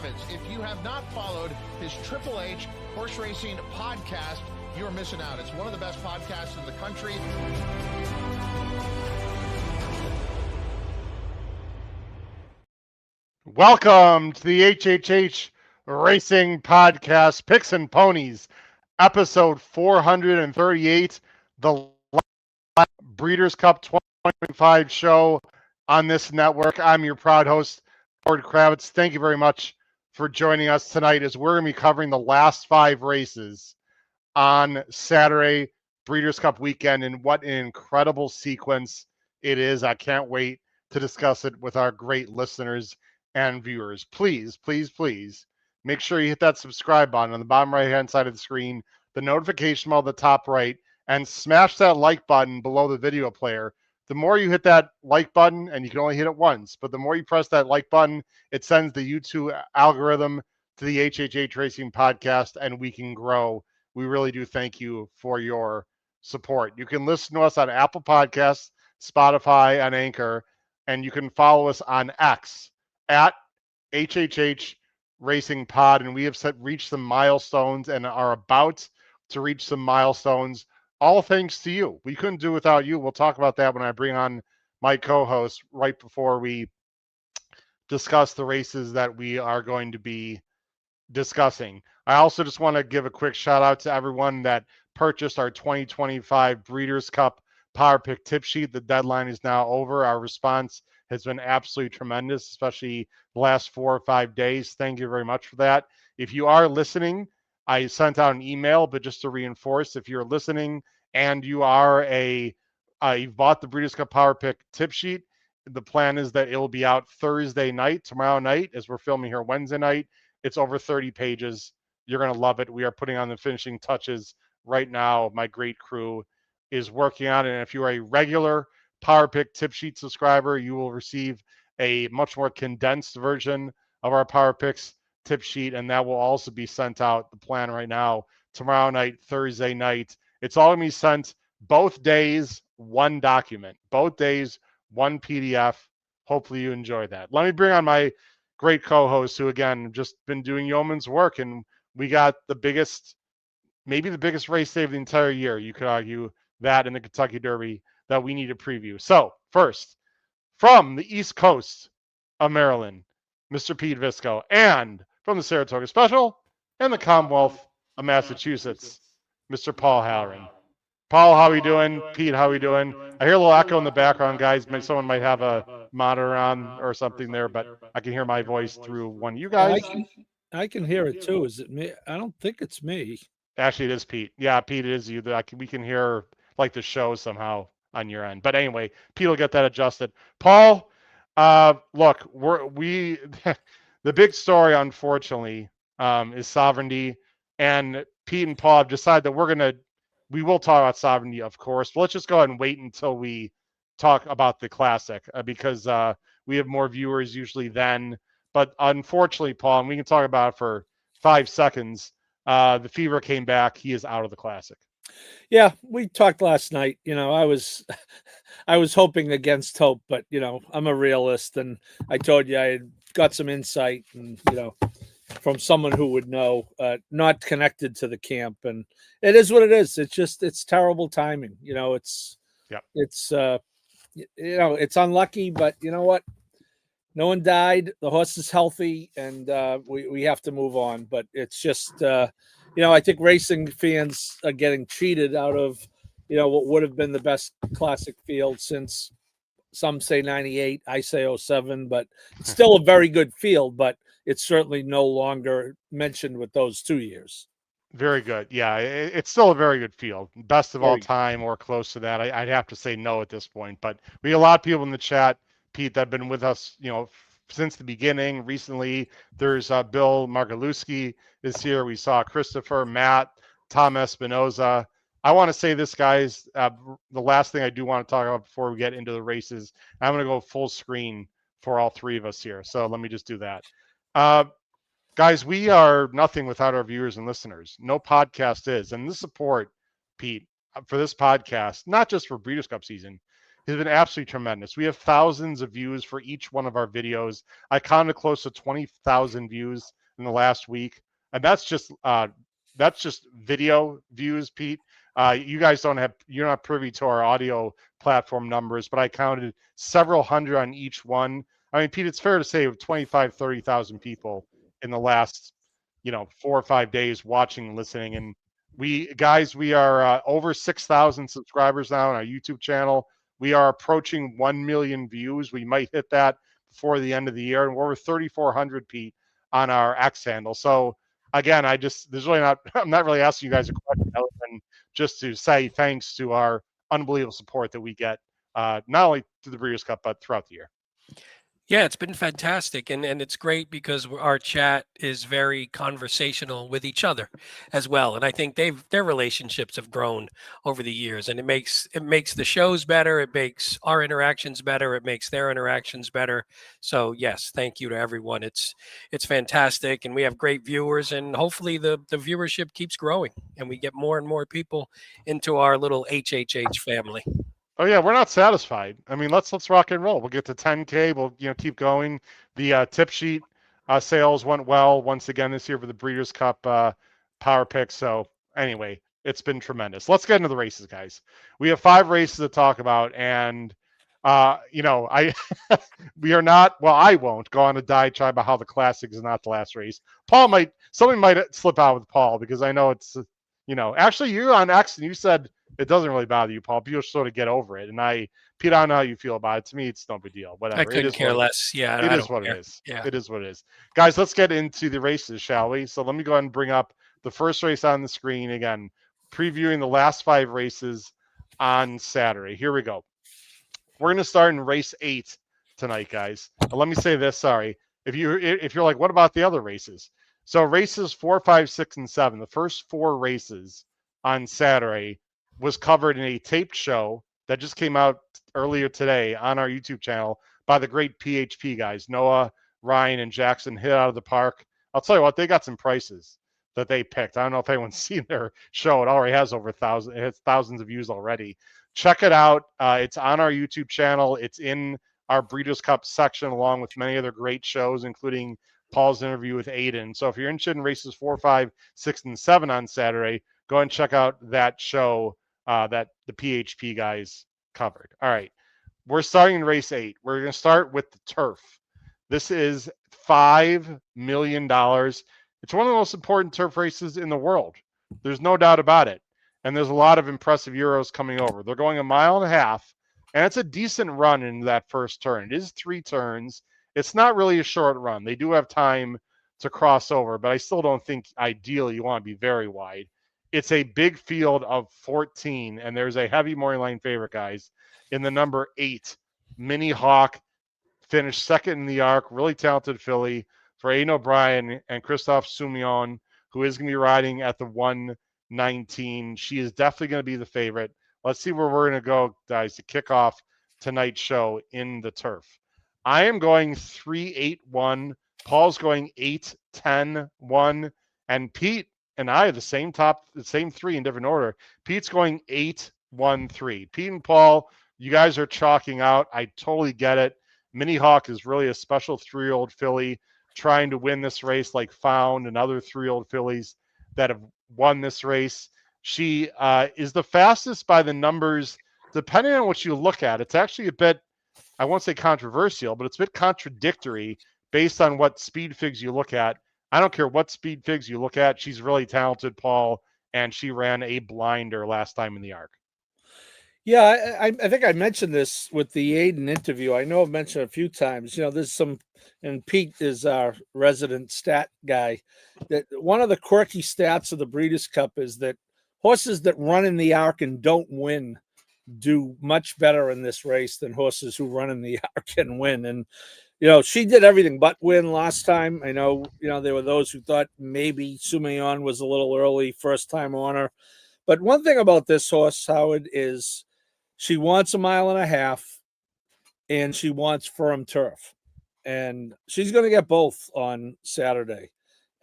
profits. If you have not followed his Triple H horse racing podcast, you're missing out. It's one of the best podcasts in the country. Welcome to the HHH Racing Podcast, Picks and Ponies, episode 438, the Breeders' Cup 2025 show on this network. I'm your proud host, Howard Kravitz. Thank you very much for joining us tonight as we're going to be covering the last 5 races on Saturday, Breeders' Cup weekend, and what an incredible sequence it is. I can't wait to discuss it with our great listeners and viewers. Please, please, please make sure you hit that subscribe button on the bottom right-hand side of the screen, the notification bell on the top right, and smash that like button below the video player. The more you hit that like button, and you can only hit it once, but the more you press that like button, it sends the YouTube algorithm to the HHH Racing Podcast, and we can grow. We really do thank you for your support. You can listen to us on Apple Podcasts, Spotify, and Anchor, and you can follow us on X at HHH Racing Pod, and we have reached some milestones and are about to reach some milestones, all thanks to you. We couldn't do without you. We'll talk about that when I bring on my co-host right before we discuss the races that we are going to be discussing. I also just want to give a quick shout out to everyone that purchased our 2025 Breeders' Cup Power Pick tip sheet. The deadline is now over. Our response has been absolutely tremendous, especially the last 4 or 5 days. Thank you very much for that. If you are listening, I sent out an email, but just to reinforce, if you're listening and you are you've bought the Breeders' Cup Power Pick tip sheet, the plan is that it will be out Thursday night, tomorrow night, as we're filming here Wednesday night. It's over 30 pages. You're going to love it. We are putting on the finishing touches right now. My great crew is working on it. And if you are a regular Power Pick tip sheet subscriber, you will receive a much more condensed version of our Power Picks tip sheet, and that will also be sent out. The plan right now, tomorrow night, Thursday night. It's all going to be sent both days, one document. Both days, one PDF. Hopefully you enjoy that. Let me bring on my great co-host who, again, just been doing yeoman's work, and we got the biggest, maybe the biggest race day of the entire year. You could argue that in the Kentucky Derby that we need to preview. So first, from the East Coast of Maryland, Mr. Pete Visco, and from the Saratoga Special and the Commonwealth of Massachusetts, Mr. Paul Halloran. Paul, how are we doing? Pete, how are we doing? I hear a little echo in the background, guys. Someone might have a monitor on or something there, but I can hear my voice through one of you guys. I can hear it too. Is it me? I don't think it's me. Actually, it is Pete. Yeah, Pete, it is you. We can hear like the show somehow on your end. But anyway, Pete will get that adjusted. Paul, look, the big story, unfortunately, is sovereignty. And Pete and Paul have decided that we will talk about sovereignty, of course. But let's just go ahead and wait until we talk about the Classic because we have more viewers usually then. But unfortunately, Paul, and we can talk about it for 5 seconds, the fever came back. He is out of the Classic. Yeah, we talked last night. I was hoping against hope, but I'm a realist, and I told you I had got some insight, and from someone who would know, not connected to the camp, and it is what it is. It's terrible timing. It's unlucky, but you know what? No one died. The horse is healthy, and we have to move on. But it's just, I think racing fans are getting cheated out of, what would have been the best Classic field since some say 98, I say 07, but it's still a very good field, but it's certainly no longer mentioned with those 2 years. Very good. Yeah, it's still a very good field. Best of all time or close to that. I'd have to say no at this point, but we have a lot of people in the chat, Pete, that have been with us, since the beginning. Recently, there's Bill Margaluski is here. We saw Christopher, Matt, Tom Espinoza. I want to say this, guys, the last thing I do want to talk about before we get into the races, I'm going to go full screen for all 3 of us here. So let me just do that. Guys, we are nothing without our viewers and listeners. No podcast is. And the support, Pete, for this podcast, not just for Breeders' Cup season, has been absolutely tremendous. We have thousands of views for each one of our videos. I counted close to 20,000 views in the last week, and that's just video views, Pete. You guys you're not privy to our audio platform numbers, but I counted several hundred on each one. I mean, Pete, it's fair to say 25, 30,000 people in the last, 4 or 5 days watching and listening. And we are over 6,000 subscribers now on our YouTube channel. We are approaching 1 million views. We might hit that before the end of the year. And we're over 3,400, Pete, on our X handle. So again, I'm not really asking you guys a question other than just to say thanks to our unbelievable support that we get, not only through the Breeders' Cup, but throughout the year. Yeah, it's been fantastic. And it's great because our chat is very conversational with each other as well. And I think their relationships have grown over the years, and it makes the shows better. It makes our interactions better. It makes their interactions better. So yes, thank you to everyone. It's fantastic. And we have great viewers, and hopefully the viewership keeps growing and we get more and more people into our little HHH family. Oh yeah, we're not satisfied. I mean, let's rock and roll. We'll get to 10K. We'll keep going. The tip sheet sales went well once again this year for the Breeders' Cup Power Pick. So anyway, it's been tremendous. Let's get into the races, guys. We have 5 races to talk about, and I we are not. Well, I won't go on a diatribe about how the Classic is not the last race. Something might slip out with Paul, because I know it's actually you're on X and you said it doesn't really bother you, Paul. People sort of get over it. And Pete, I don't know how you feel about it. To me, it's no big deal. Whatever. I couldn't care less. Yeah, it is what it is. Yeah, it is what it is. Guys, let's get into the races, shall we? So let me go ahead and bring up the first race on the screen again, previewing the last 5 races on Saturday. Here we go. We're going to start in race 8 tonight, guys. Let me say this. Sorry, if you're like, what about the other races? So races 4, 5, 6, and 7. The first 4 races on Saturday was covered in a taped show that just came out earlier today on our YouTube channel by the great PHP guys. Noah, Ryan, and Jackson hit out of the park. I'll tell you what, they got some prices that they picked. I don't know if anyone's seen their show. It already has over 1,000. It has thousands of views already. Check it out. It's on our YouTube channel. It's in our Breeders' Cup section, along with many other great shows, including Paul's interview with Aiden. So if you're interested in races 4, 5, 6, and 7 on Saturday, go and check out that show that the PHP guys covered. All right, we're starting in race 8. We're going to start with the turf. This is $5 million. It's one of the most important turf races in the world. There's no doubt about it. And there's a lot of impressive Euros coming over. They're going 1.5 miles, and it's a decent run in that first turn. It is 3 turns. It's not really a short run. They do have time to cross over, but I still don't think ideally you want to be very wide. It's a big field of 14, and there's a heavy morning line favorite, guys, in the number 8. Mini Hawk finished second in the arc. Really talented filly for Aiden O'Brien and Christophe Soumillon, who is going to be riding at the 119. She is definitely going to be the favorite. Let's see where we're going to go, guys, to kick off tonight's show in the turf. I am going 3-8-1. Paul's going 8-10-1, and Pete and I are the same 3 in different order. Pete's going 8-1-3. Pete and Paul, you guys are chalking out. I totally get it. Mini Hawk is really a special 3-year-old filly trying to win this race, like Found and other 3-year-old fillies that have won this race. She is the fastest by the numbers, depending on what you look at. It's actually a bit, I won't say controversial, but it's a bit contradictory based on what speed figs you look at. I don't care what speed figs you look at. She's really talented, Paul, and she ran a blinder last time in the arc. Yeah, I think I mentioned this with the Aiden interview. I know I've mentioned it a few times. There's some, and Pete is our resident stat guy, that one of the quirky stats of the Breeders' Cup is that horses that run in the arc and don't win do much better in this race than horses who run in the arc and win. And she did everything but win last time. I know, there were those who thought maybe Soumillon was a little early, first time on her. But one thing about this horse, Howard, is she wants 1.5 miles and she wants firm turf. And she's going to get both on Saturday.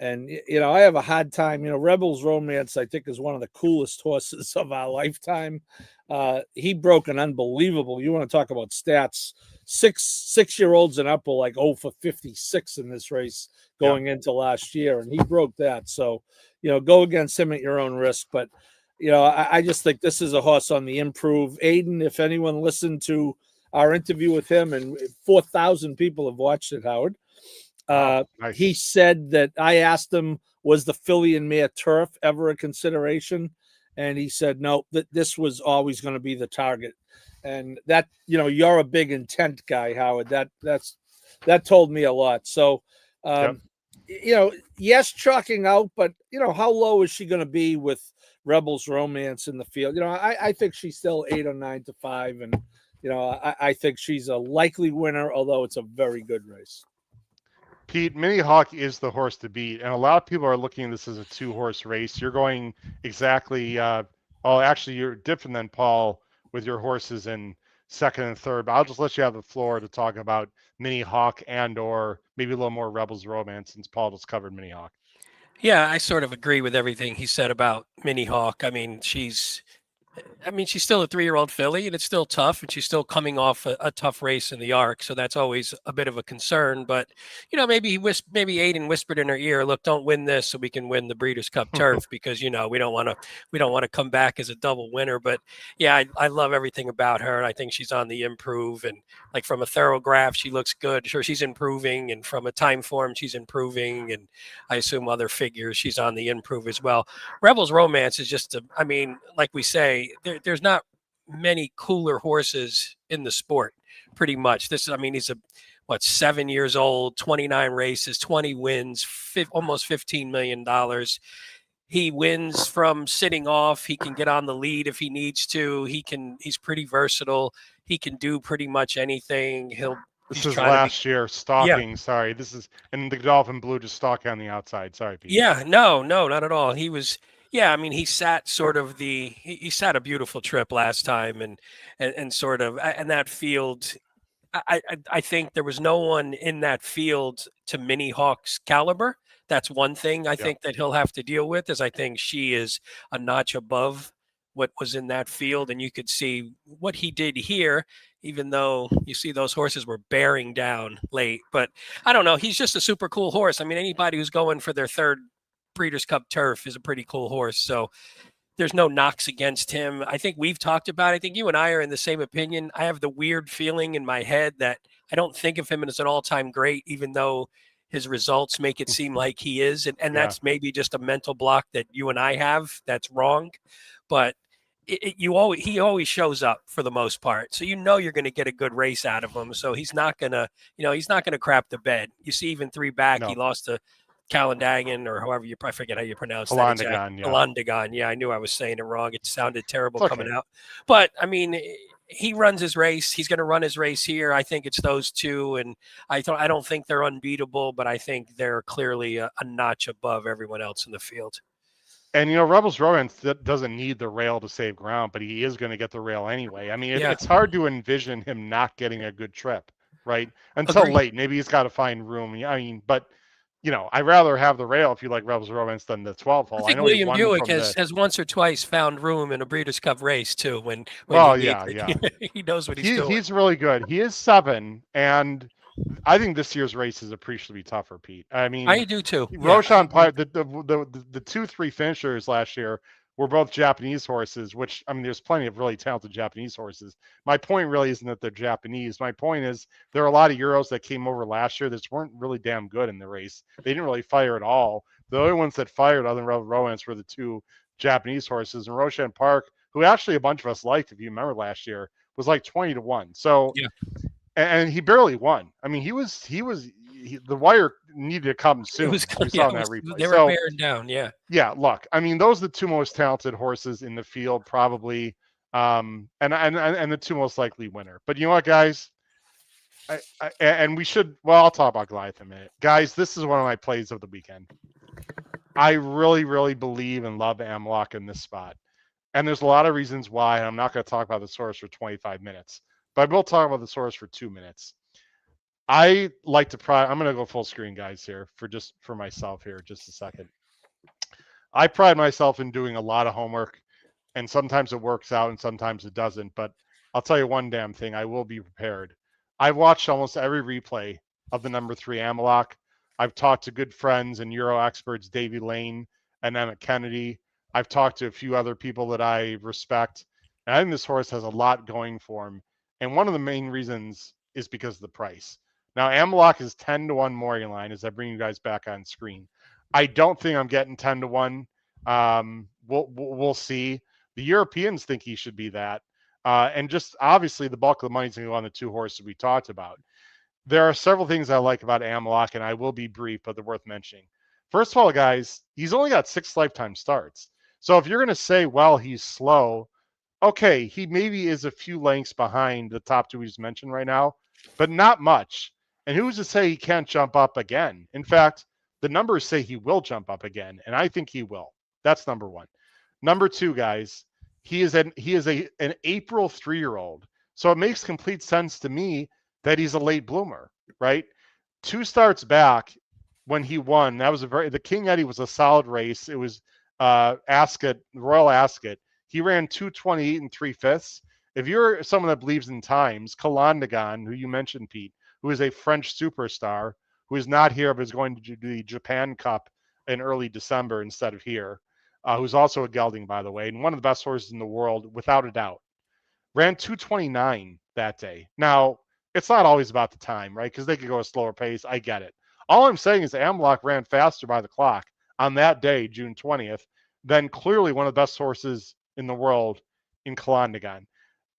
And, I have a hard time, Rebels Romance, I think, is one of the coolest horses of our lifetime. He broke an unbelievable, you want to talk about stats, six-year-olds and up were like 0 for 56 in this race going into last year. And he broke that. So, go against him at your own risk. But, I just think this is a horse on the improve. Aiden, if anyone listened to our interview with him, and 4,000 people have watched it, Howard. Nice. He said that I asked him, was the filly and mare turf ever a consideration? And he said, no, that this was always going to be the target. And that, you're a big intent guy, Howard. That told me a lot. So, yes, chalking out, but how low is she going to be with Rebels Romance in the field? I think she's still 8 or 9 to 5. And, I think she's a likely winner, although it's a very good race. Pete, Mini Hawk is the horse to beat, and a lot of people are looking at this as a 2-horse race. You're going exactly, actually, you're different than Paul with your horses in second and third, but I'll just let you have the floor to talk about Mini Hawk and or maybe a little more Rebels Romance since Paul just covered Mini Hawk. Yeah, I sort of agree with everything he said about Mini Hawk. I mean, she's still a 3-year-old filly, and it's still tough, and she's still coming off a tough race in the Arc, so that's always a bit of a concern. But maybe Aiden whispered in her ear, "Look, don't win this, so we can win the Breeders' Cup Turf because we don't want to come back as a double winner." But yeah, I love everything about her, and I think she's on the improve. And like from a thoroughgraph, she looks good. Sure, she's improving, and from a time form, she's improving, and I assume other figures, she's on the improve as well. Rebels Romance is just like we say. There's not many cooler horses in the sport, pretty much. He's 7 years old, 29 races, 20 wins, almost $15 million. He wins from sitting off. He can get on the lead if he needs to. He's pretty versatile. He can do pretty much anything. This is last year stalking. Yeah. Sorry, this is and the Dolphin Blue just stalking on the outside. Sorry, Pete. Yeah, no, not at all. He was. Yeah, he sat he sat a beautiful trip last time and sort of, and that field, I think there was no one in that field to Mini Hawk's caliber. That's one thing I think that he'll have to deal with, is I think she is a notch above what was in that field. And you could see what he did here, even though you see those horses were bearing down late. But I don't know. He's just a super cool horse. Anybody who's going for their third Breeders' Cup Turf is a pretty cool horse. So there's no knocks against him. I think we've talked about it. I think you and I are in the same opinion. I have the weird feeling in my head that I don't think of him as an all-time great, even though his results make it seem like he is. And that's maybe just a mental block that you and I have that's wrong. But he always shows up for the most part. So you're going to get a good race out of him. So he's not going to crap the bed. You see, even 3 back, he lost to Calendagan, or however I forget how you pronounce that. Calendagan. Yeah, I knew I was saying it wrong. It sounded terrible coming out. But he runs his race. He's going to run his race here. I think it's those two, and I don't think they're unbeatable, but I think they're clearly a notch above everyone else in the field. And Rebels Romance doesn't need the rail to save ground, but he is going to get the rail anyway. It's hard to envision him not getting a good trip, right? Until late. Maybe he's got to find room. But I'd rather have the rail if you like Rebels Romance than the 12 hole. I think William Buick has once or twice found room in a Breeders' Cup race too. When he knows what he's doing. He's really good. He is 7, and I think this year's race is appreciably tougher, Pete. I do too. Roshan Pipe, the 2-3 finishers last year were both Japanese horses, which, there's plenty of really talented Japanese horses. My point really isn't that they're Japanese. My point is there are a lot of Euros that came over last year that weren't really damn good in the race. They didn't really fire at all. The only ones that fired other than Rebel Romance were the 2 Japanese horses. And Roshan Park, who actually a bunch of us liked, if you remember last year, was like 20-1. So, and he barely won. The wire needed to come soon. We saw that replay. They were bearing down, Yeah, look, those are the 2 most talented horses in the field, probably, and the 2 most likely winner. But you know what, guys? I'll talk about Goliath in a minute. Guys, this is one of my plays of the weekend. I really, really believe and love Amlock in this spot. And there's a lot of reasons why, and I'm not going to talk about the source for 25 minutes. But I will talk about the source for 2 minutes. I like to pride. I'm going to go full screen, guys, here for myself here, just a second. I pride myself in doing a lot of homework, and sometimes it works out and sometimes it doesn't. But I'll tell you one damn thing: I will be prepared. I've watched almost every replay of the number 3 Amalok. I've talked to good friends and Euro experts, Davey Lane and Emmett Kennedy. I've talked to a few other people that I respect, and I think this horse has a lot going for him. And one of the main reasons is because of the price. Now, Amalok is 10-1 morning line as I bring you guys back on screen. I don't think I'm getting 10-1. We'll see. The Europeans think he should be that. And just obviously the bulk of the money is going to go on the 2 horses we talked about. There are several things I like about Amalok, and I will be brief, but they're worth mentioning. First of all, guys, he's only got 6 lifetime starts. So if you're going to say, well, he's slow, okay, he maybe is a few lengths behind the top 2 we just mentioned right now, but not much. And who's to say he can't jump up again? In fact, the numbers say he will jump up again, and I think he will. That's number 1. Number 2, guys, he is an April 3-year-old. So it makes complete sense to me that he's a late bloomer, right? 2 starts back when he won, that was the King Eddie was a solid race. It was Ascot, Royal Ascot. He ran 2:28 and 3/5. If you're someone that believes in times, Keeneland, who you mentioned, Pete, who is a French superstar, who is not here but is going to the Japan Cup in early December instead of here, who's also a gelding, by the way, and one of the best horses in the world, without a doubt, ran 2:29 that day. Now, it's not always about the time, right? Because they could go a slower pace. I get it. All I'm saying is Amalok ran faster by the clock on that day, June 20th, than clearly one of the best horses in the world in Keeneland.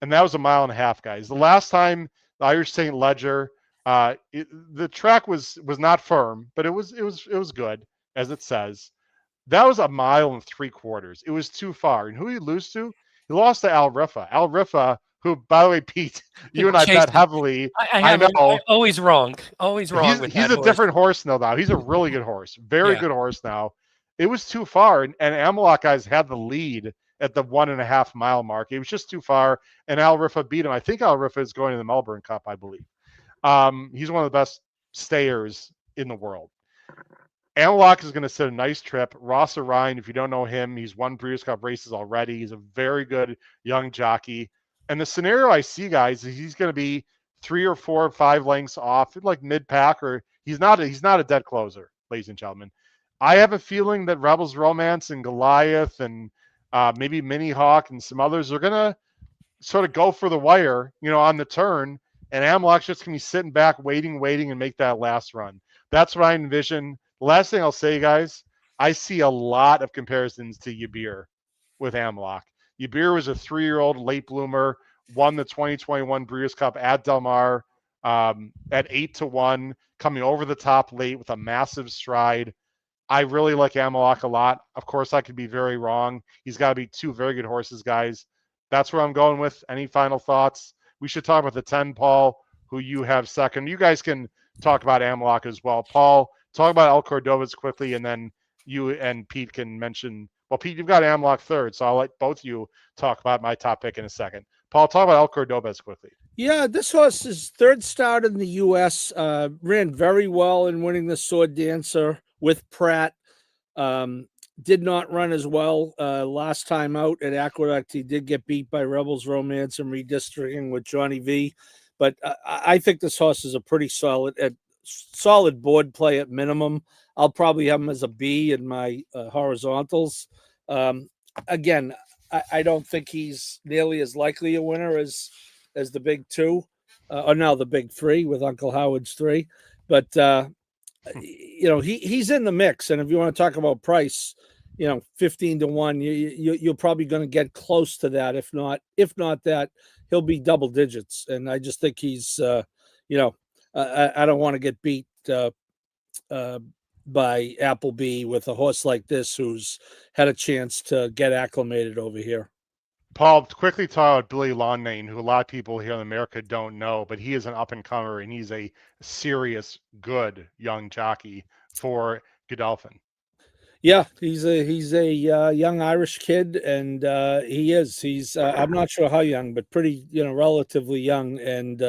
And that was a mile and a half, guys. The last time the Irish St. Leger, the track was not firm, but it was good, as it says. That was a mile and 3/4. It was too far. And who did he lose to? He lost to Al Rifa. Al Rifa, who, by the way, Pete, you and I bet heavily. I know. Always wrong. Always wrong. He's a different horse now. He's a really good horse. Very good horse now. It was too far. And Amalok guys had the lead at the 1.5 mile mark. It was just too far. And Al Rifa beat him. I think Al Rifa is going to the Melbourne Cup, I believe. He's one of the best stayers in the world. Amalok is going to sit a nice trip. Ross Ryan, if you don't know him, he's won Breeders' Cup races already. He's a very good young jockey. And the scenario I see, guys, is he's going to be 3 or 4 or 5 lengths off, like mid-pack, or he's not a dead closer, ladies and gentlemen. I have a feeling that Rebels Romance and Goliath and maybe Mini Hawk and some others are going to sort of go for the wire, on the turn. And Amalok's just going to be sitting back, waiting, and make that last run. That's what I envision. The last thing I'll say, guys, I see a lot of comparisons to Yabir with Amalok. Yabir was a 3-year-old late bloomer, won the 2021 Breeders' Cup at Del Mar at 8-1, coming over the top late with a massive stride. I really like Amalok a lot. Of course, I could be very wrong. He's got to be 2 very good horses, guys. That's where I'm going with. Any final thoughts? We should talk about the 10, Paul, who you have second. You guys can talk about Amalok as well. Paul, talk about El Cordobas quickly, and then you and Pete can mention. Well, Pete, you've got Amalok third, so I'll let both you talk about my top pick in a second. Paul, talk about El Cordobas quickly. Yeah, this horse's 3rd start in the U.S. Ran very well in winning the Sword Dancer with Pratt. Did not run as well last time out at Aqueduct. He did get beat by Rebels Romance and redistricting with Johnny V. But I think this horse is a pretty solid board play at minimum. I'll probably have him as a B in my horizontals. Again, I don't think he's nearly as likely a winner as the big 2, or now the big 3 with Uncle Howard's 3. But he's in the mix, and if you want to talk about price, 15-1, you're probably going to get close to that. If not that, he'll be double digits. And I just think he's, I don't want to get beat by Appleby with a horse like this who's had a chance to get acclimated over here. Paul, quickly talk about Billy Longnane, who a lot of people here in America don't know, but he is an up-and-comer, and he's a serious, good young jockey for Godolphin. Yeah, he's a young Irish kid, and he's I'm not sure how young, but pretty relatively young, and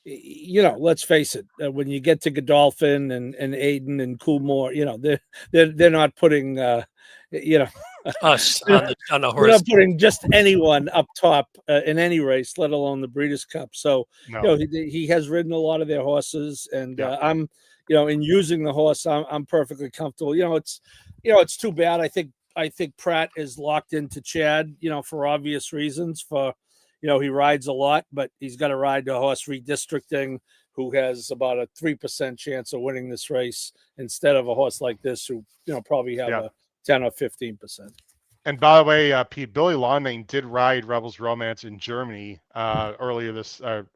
let's face it. When you get to Godolphin and Aiden and Coolmore, they're not putting, Us on the they're horse. not putting just anyone up top in any race, let alone the Breeders' Cup. So, No. he has ridden a lot of their horses, and Yeah. I'm, in using the horse, I'm perfectly comfortable. It's too bad. I think Pratt is locked into Chad, for obvious reasons. He rides a lot, but he's got to ride the horse redistricting, who has about a 3% chance of winning this race instead of a horse like this, who probably have a 10 or 15%. And by the way, Pete, Billy Longdane did ride Rebels Romance in Germany earlier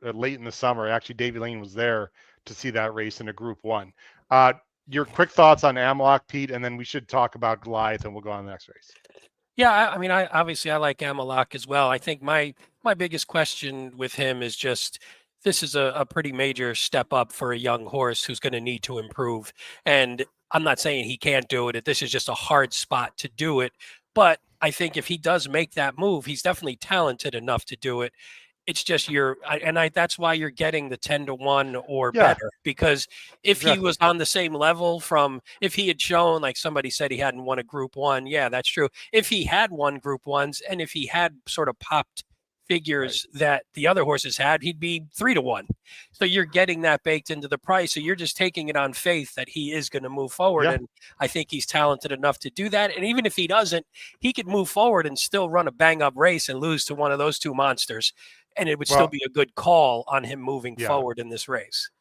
late in the summer. Actually, Davey Lane was there to see that race in a Group 1. Your quick thoughts on Amalok, Pete, and then we should talk about Goliath, and we'll go on the next race. Yeah, I mean, I like Amalok as well. I think my biggest question with him is just this is a pretty major step up for a young horse who's going to need to improve. And I'm not saying he can't do it. This is just a hard spot to do it. But I think if he does make that move, he's definitely talented enough to do it. It's just that's why you're getting the 10-1 or better, because if he was on the same level if he had shown, like somebody said, he hadn't won a Group 1. Yeah, that's true. If he had won Group 1s and if he had sort of popped figures that the other horses had, he'd be 3-1. So you're getting that baked into the price. So you're just taking it on faith that he is going to move forward. Yeah. And I think he's talented enough to do that. And even if he doesn't, he could move forward and still run a bang up race and lose to one of those two monsters. And it would still be a good call on him moving forward in this race.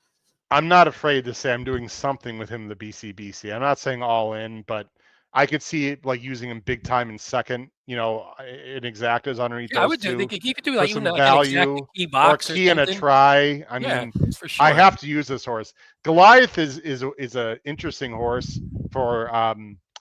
I'm not afraid to say I'm doing something with him in the BCBC. I'm not saying all in, but I could see it like using him big time in second, in exactas underneath those I would two. He could do like some even value, an exacta key box or key and a try. I mean, for sure. I have to use this horse. Goliath is a interesting horse for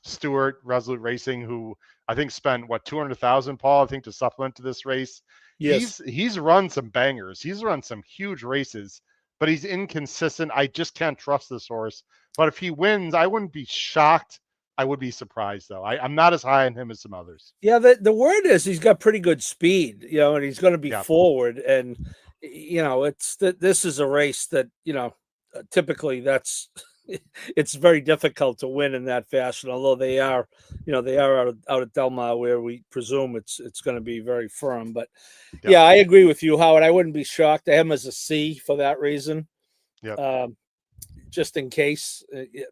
Stewart Resolute Racing, who I think spent $200,000, Paul, I think, to supplement to this race. Yes. He's run some bangers. He's run some huge races, but he's inconsistent. I just can't trust this horse. But if he wins, I wouldn't be shocked. I would be surprised, though. I'm not as high on him as some others. Yeah, the word is he's got pretty good speed, and he's going to be forward. And, this is a race that, typically it's very difficult to win in that fashion, although they are out at Del Mar, where we presume it's going to be very firm. But yeah, I agree with you, Howard. I wouldn't be shocked. I have him as a C for that reason. Yeah. Just in case,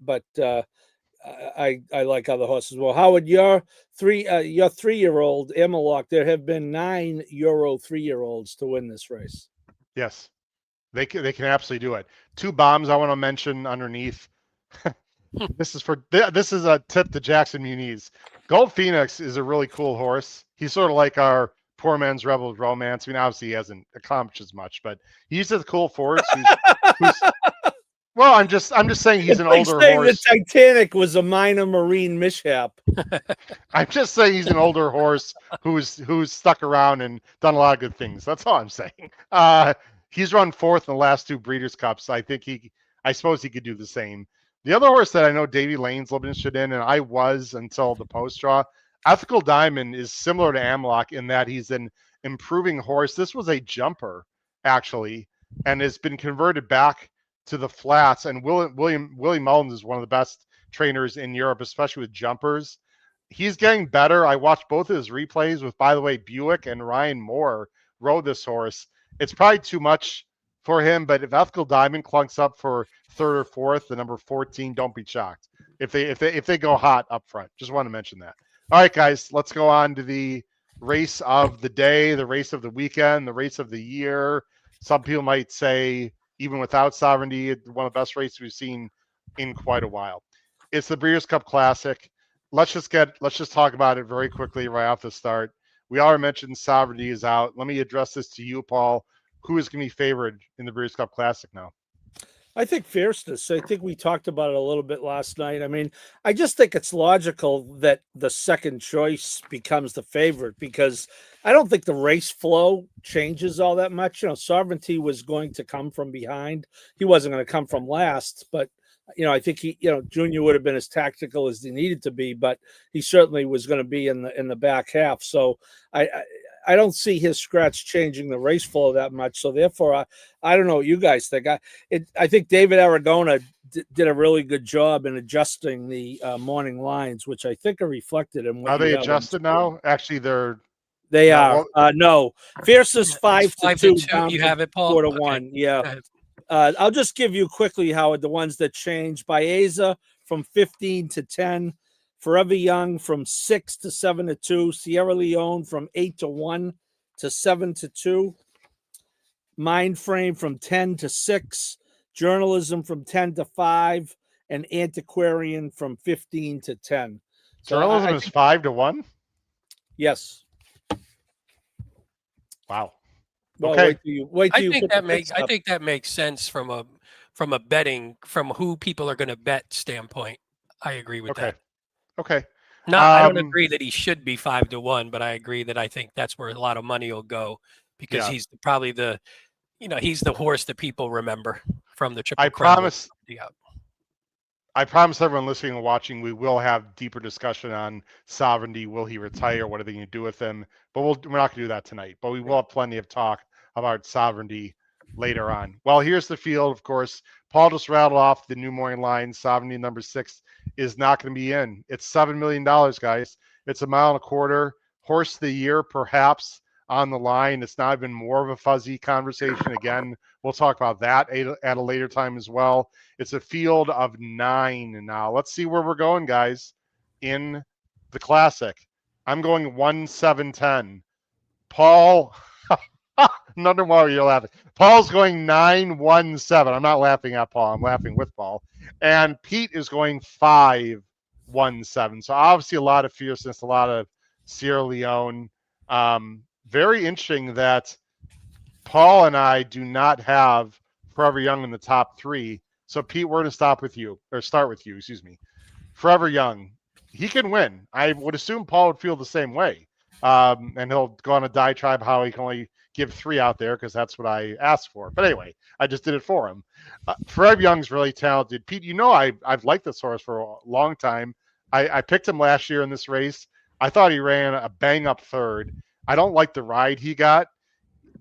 but I like other horses. Well, Howard, your 3-year-old Amalok, there have been 9 Euro 3-year-olds to win this race. Yes. They can absolutely do it. 2 bombs I want to mention underneath. This is a tip to Jackson Muniz. Gold Phoenix is a really cool horse. He's sort of like our poor man's Rebel Romance. I mean, obviously he hasn't accomplished as much, but he's a cool horse. Well, I'm just saying he's an older horse. The Titanic was a minor marine mishap. I'm just saying he's an older horse who's stuck around and done a lot of good things. That's all I'm saying. He's run 4th in the last 2 Breeders' Cups. I suppose he could do the same. The other horse that I know Davey Lane's a little interested in, and I was until the post draw, Ethical Diamond is similar to Amalok in that he's an improving horse. This was a jumper, actually, and has been converted back to the flats. And Willie Mullins is one of the best trainers in Europe, especially with jumpers. He's getting better. I watched both of his replays with, by the way, Buick and Ryan Moore rode this horse. It's probably too much for him, but if Ethical Diamond clunks up for 3rd or 4th, the number 14, don't be shocked if they go hot up front. Just want to mention that. All right, guys, let's go on to the race of the day, the race of the weekend, the race of the year. Some people might say, even without Sovereignty, it's one of the best races we've seen in quite a while. It's the Breeders' Cup Classic. Let's just talk about it very quickly right off the start. We already mentioned Sovereignty is out. Let me address this to you, Paul. Who is going to be favored in the Breeders' Cup Classic now? I think Fierceness. I think we talked about it a little bit last night. I mean, I just think it's logical that the second choice becomes the favorite, because I don't think the race flow changes all that much. Sovereignty was going to come from behind. He wasn't going to come from last, but I think Junior would have been as tactical as he needed to be, but he certainly was going to be in the back half. So I don't see his scratch changing the race flow that much. So therefore, I don't know what you guys think. I think David Aragona did a really good job in adjusting the morning lines, which I think are reflected in what Are you they have on adjusted screen. now? Actually, They no, are. well, No, fiercest It's 5-2 5-2. down You to have it, Paul? 4-1. Yeah. Go ahead. I'll just give you quickly, Howard, the ones that changed. Baeza from 15 to 10. Forever Young from 6 to 7-2. Sierra Leone from 8-1 to 7-2. Mind Frame from 10 to 6. Journalism from 10 to 5. And Antiquarian from 15 to 10. So journalism is 5-1. Yes. Wow. Well, Okay. wait till you put the picks I up. think that makes sense from a betting, from who people are going to bet standpoint. I agree with that. Okay. I don't agree that he should be 5-1, but I agree that I think that's where a lot of money will go, because he's probably he's the horse that people remember from the Triple Crown. I promise everyone listening and watching, we will have deeper discussion on Sovereignty. Will he retire? What are they going to do with him? But we're not going to do that tonight. But we will have plenty of talk about Sovereignty later on. Well, here's the field, of course. Paul just rattled off the new morning line. Sovereignty number 6 is not going to be in. It's $7 million, guys. It's a mile and a quarter. Horse of the year, perhaps, on the line. It's not even more of a fuzzy conversation. Again, we'll talk about that at a later time as well. It's a field of 9 now. Let's see where we're going, guys, in the Classic. I'm going 1-7-10. Paul, another more you're laughing. Paul's going 9-1-7. I'm not laughing at Paul. I'm laughing with Paul. And Pete is going 5-1-7. So obviously a lot of fierceness, a lot of Sierra Leone. Very interesting that Paul and I do not have Forever Young in the top 3. So Pete, we're going to start with you. Excuse me. Forever Young, he can win. I would assume Paul would feel the same way. And he'll go on a diatribe how he can only give 3 out there because that's what I asked for. But anyway, I just did it for him. Forever Young's really talented. Pete, I've liked this horse for a long time. I picked him last year in this race. I thought he ran a bang-up third. I don't like the ride he got.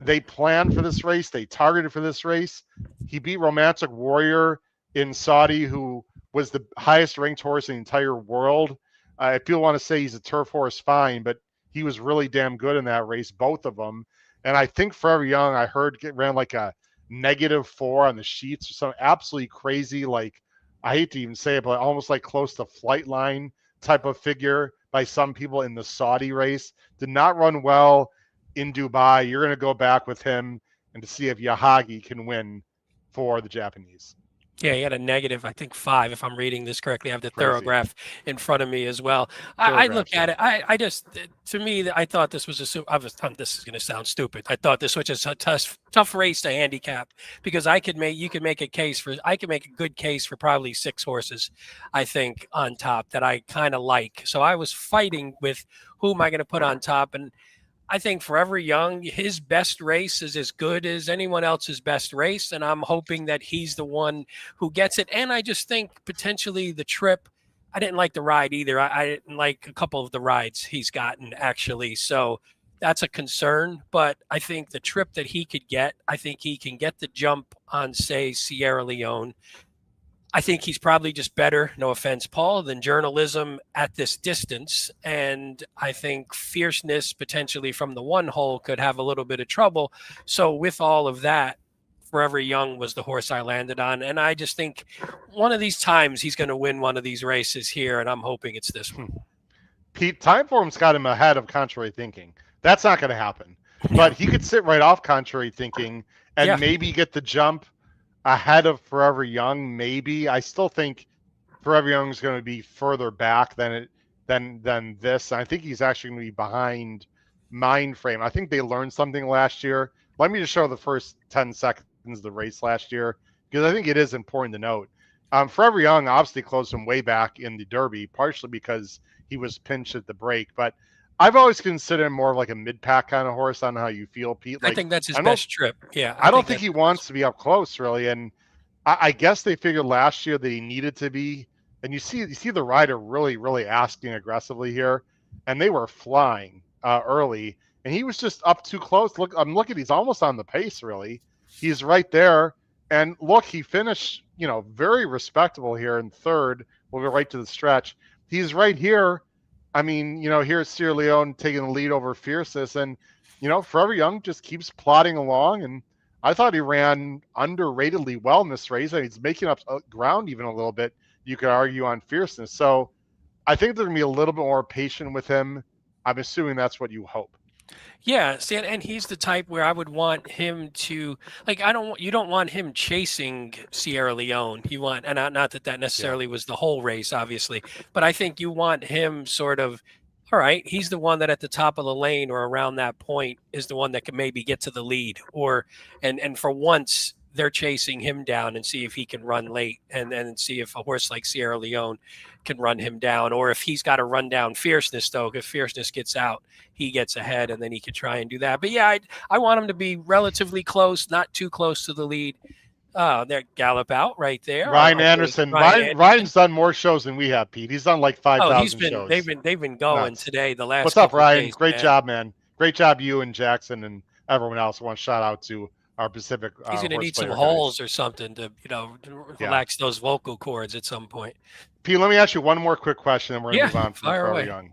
They planned for this race. They targeted for this race. He beat Romantic Warrior in Saudi, who was the highest ranked horse in the entire world. If people want to say he's a turf horse, fine, but he was really damn good in that race, both of them. And I think Forever Young, I heard, ran like a -4 on the sheets or something absolutely crazy. Like, I hate to even say it, but almost like close to flight line type of figure by some people in the Saudi race. Did not run well in Dubai. You're going to go back with him and to see if Yahagi can win for the Japanese. Yeah, he had a -5, if I'm reading this correctly. I have the Crazy. Thorograph in front of me as well. I look at it. I just, to me, I thought this was this is going to sound stupid. I thought this was just a tough race to handicap, because I could make a good case for probably 6 horses, I think, on top that I kind of like. So I was fighting with who am I going to put on top, and I think Forever Young, his best race is as good as anyone else's best race, and I'm hoping that he's the one who gets it. And I just think potentially the trip, I didn't like the ride either. I didn't like a couple of the rides he's gotten, actually. So that's a concern. But I think the trip that he could get, I think he can get the jump on, say, Sierra Leone. I think he's probably just better, no offense, Paul, than Journalism at this distance. And I think Fierceness potentially from the 1 hole could have a little bit of trouble. So with all of that, Forever Young was the horse I landed on. And I just think one of these times he's going to win one of these races here, and I'm hoping it's this one. Pete, Timeform's got him ahead of Contrary Thinking. That's not going to happen. But he could sit right off Contrary Thinking and maybe get the jump ahead of Forever Young. Maybe. I still think Forever Young is going to be further back than this. I think he's actually going to be behind Mind Frame. I think they learned something last year. Let me just show the first 10 seconds of the race last year, because I think it is important to note. Forever Young obviously closed him way back in the Derby, partially because he was pinched at the break. But I've always considered him more of like a mid-pack kind of horse. I don't know how you feel, Pete. I think that's his best trip. Yeah. I don't think he wants to be up close, really. And I guess they figured last year that he needed to be. And you see the rider really, really asking aggressively here. And they were flying early. and he was just up too close. Look, I'm looking, he's almost on the pace, really. He's right there. And look, he finished, very respectable here in third. We'll go right to the stretch. He's right here. I mean, here's Sierra Leone taking the lead over Fierceness. And, Forever Young just keeps plodding along. And I thought he ran underratedly well in this race. He's making up ground even a little bit, you could argue, on Fierceness. So I think they're going to be a little bit more patient with him. I'm assuming that's what you hope. Yeah, see, and he's the type where I would want him to, like, you don't want him chasing Sierra Leone. You want, and not that necessarily was the whole race, obviously, but I think you want him sort of, all right, he's the one that at the top of the lane or around that point is the one that can maybe get to the lead, and for once they're chasing him down and see if he can run late, and see if a horse like Sierra Leone can run him down, or if he's got to run down Fierceness, though. If Fierceness gets out, he gets ahead, and then he can try and do that. But yeah, I want him to be relatively close, not too close to the lead. They're Gallop out right there. Ryan Anderson. Ryan's done more shows than we have, Pete. He's done like 5,000 shows. They've been going today. The last. What's up, Ryan? Days, Great job, man. Great job, you and Jackson and everyone else. I want to shout out to our Pacific. He's going to need some holes or something to relax those vocal cords at some point. Pete, let me ask you one more quick question, and we're going to move on from Forever Young.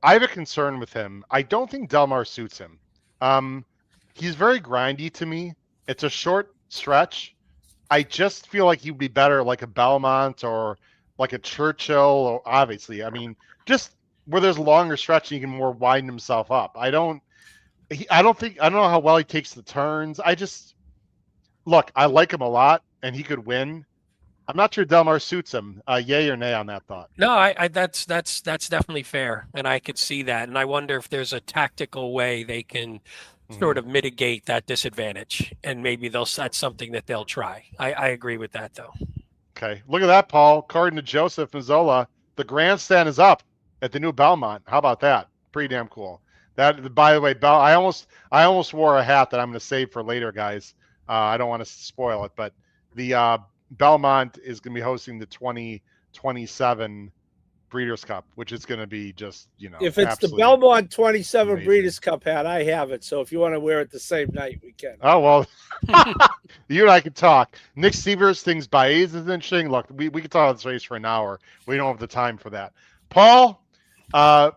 I have a concern with him. I don't think Del Mar suits him. He's very grindy to me. It's a short stretch. I just feel like he'd be better like a Belmont or like a Churchill, or obviously, I mean, just where there's a longer stretch and he can more widen himself up. I don't know how well he takes the turns. I like him a lot, and he could win. I'm not sure Del Mar suits him. Yay or nay on that thought? No, that's definitely fair, and I could see that. And I wonder if there's a tactical way they can sort of mitigate that disadvantage, and maybe that's something that they'll try. I agree with that, though. Okay, look at that, Paul. According to Joseph Mazzola, the grandstand is up at the new Belmont. How about that? Pretty damn cool. That, by the way, I almost wore a hat that I'm going to save for later, guys. I don't want to spoil it, but the Belmont is going to be hosting the 2027 Breeders' Cup, which is going to be just, if it's the Belmont 27 amazing. Breeders' Cup hat, I have it. So if you want to wear it the same night, we can. Oh, well, you and I can talk. Nick Severs thinks Baez is interesting. Look, we can talk about this race for an hour. We don't have the time for that. Paul, the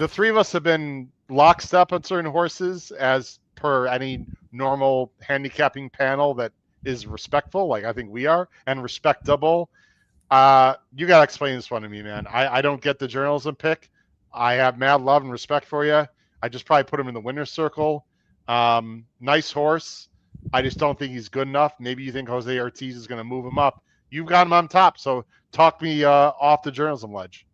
three of us have been lockstep on certain horses as per any normal handicapping panel that is respectful, like I think we are, and respectable. You got to explain this one to me, man. I don't get the journalism pick. I have mad love and respect for you. I just probably put him in the winner's circle. Nice horse. I just don't think he's good enough. Maybe you think Jose Ortiz is going to move him up. You've got him on top, so talk me off the journalism ledge.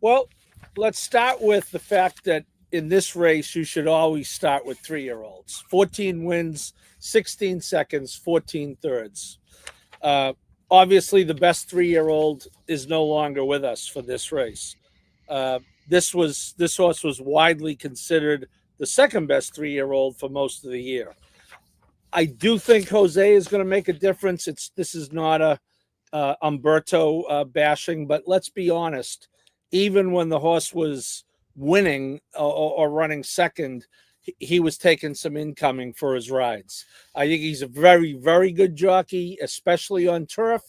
Well, let's start with the fact that in this race, you should always start with 3-year-olds. 14 wins, 16 seconds, 14 thirds. Obviously, the best 3-year-old is no longer with us for this race. This horse was widely considered the second best 3-year-old for most of the year. I do think Jose is going to make a difference. This is not a Umberto bashing, but let's be honest. Even when the horse was winning or running second, he was taking some incoming for his rides. I think he's a very, very good jockey, especially on turf.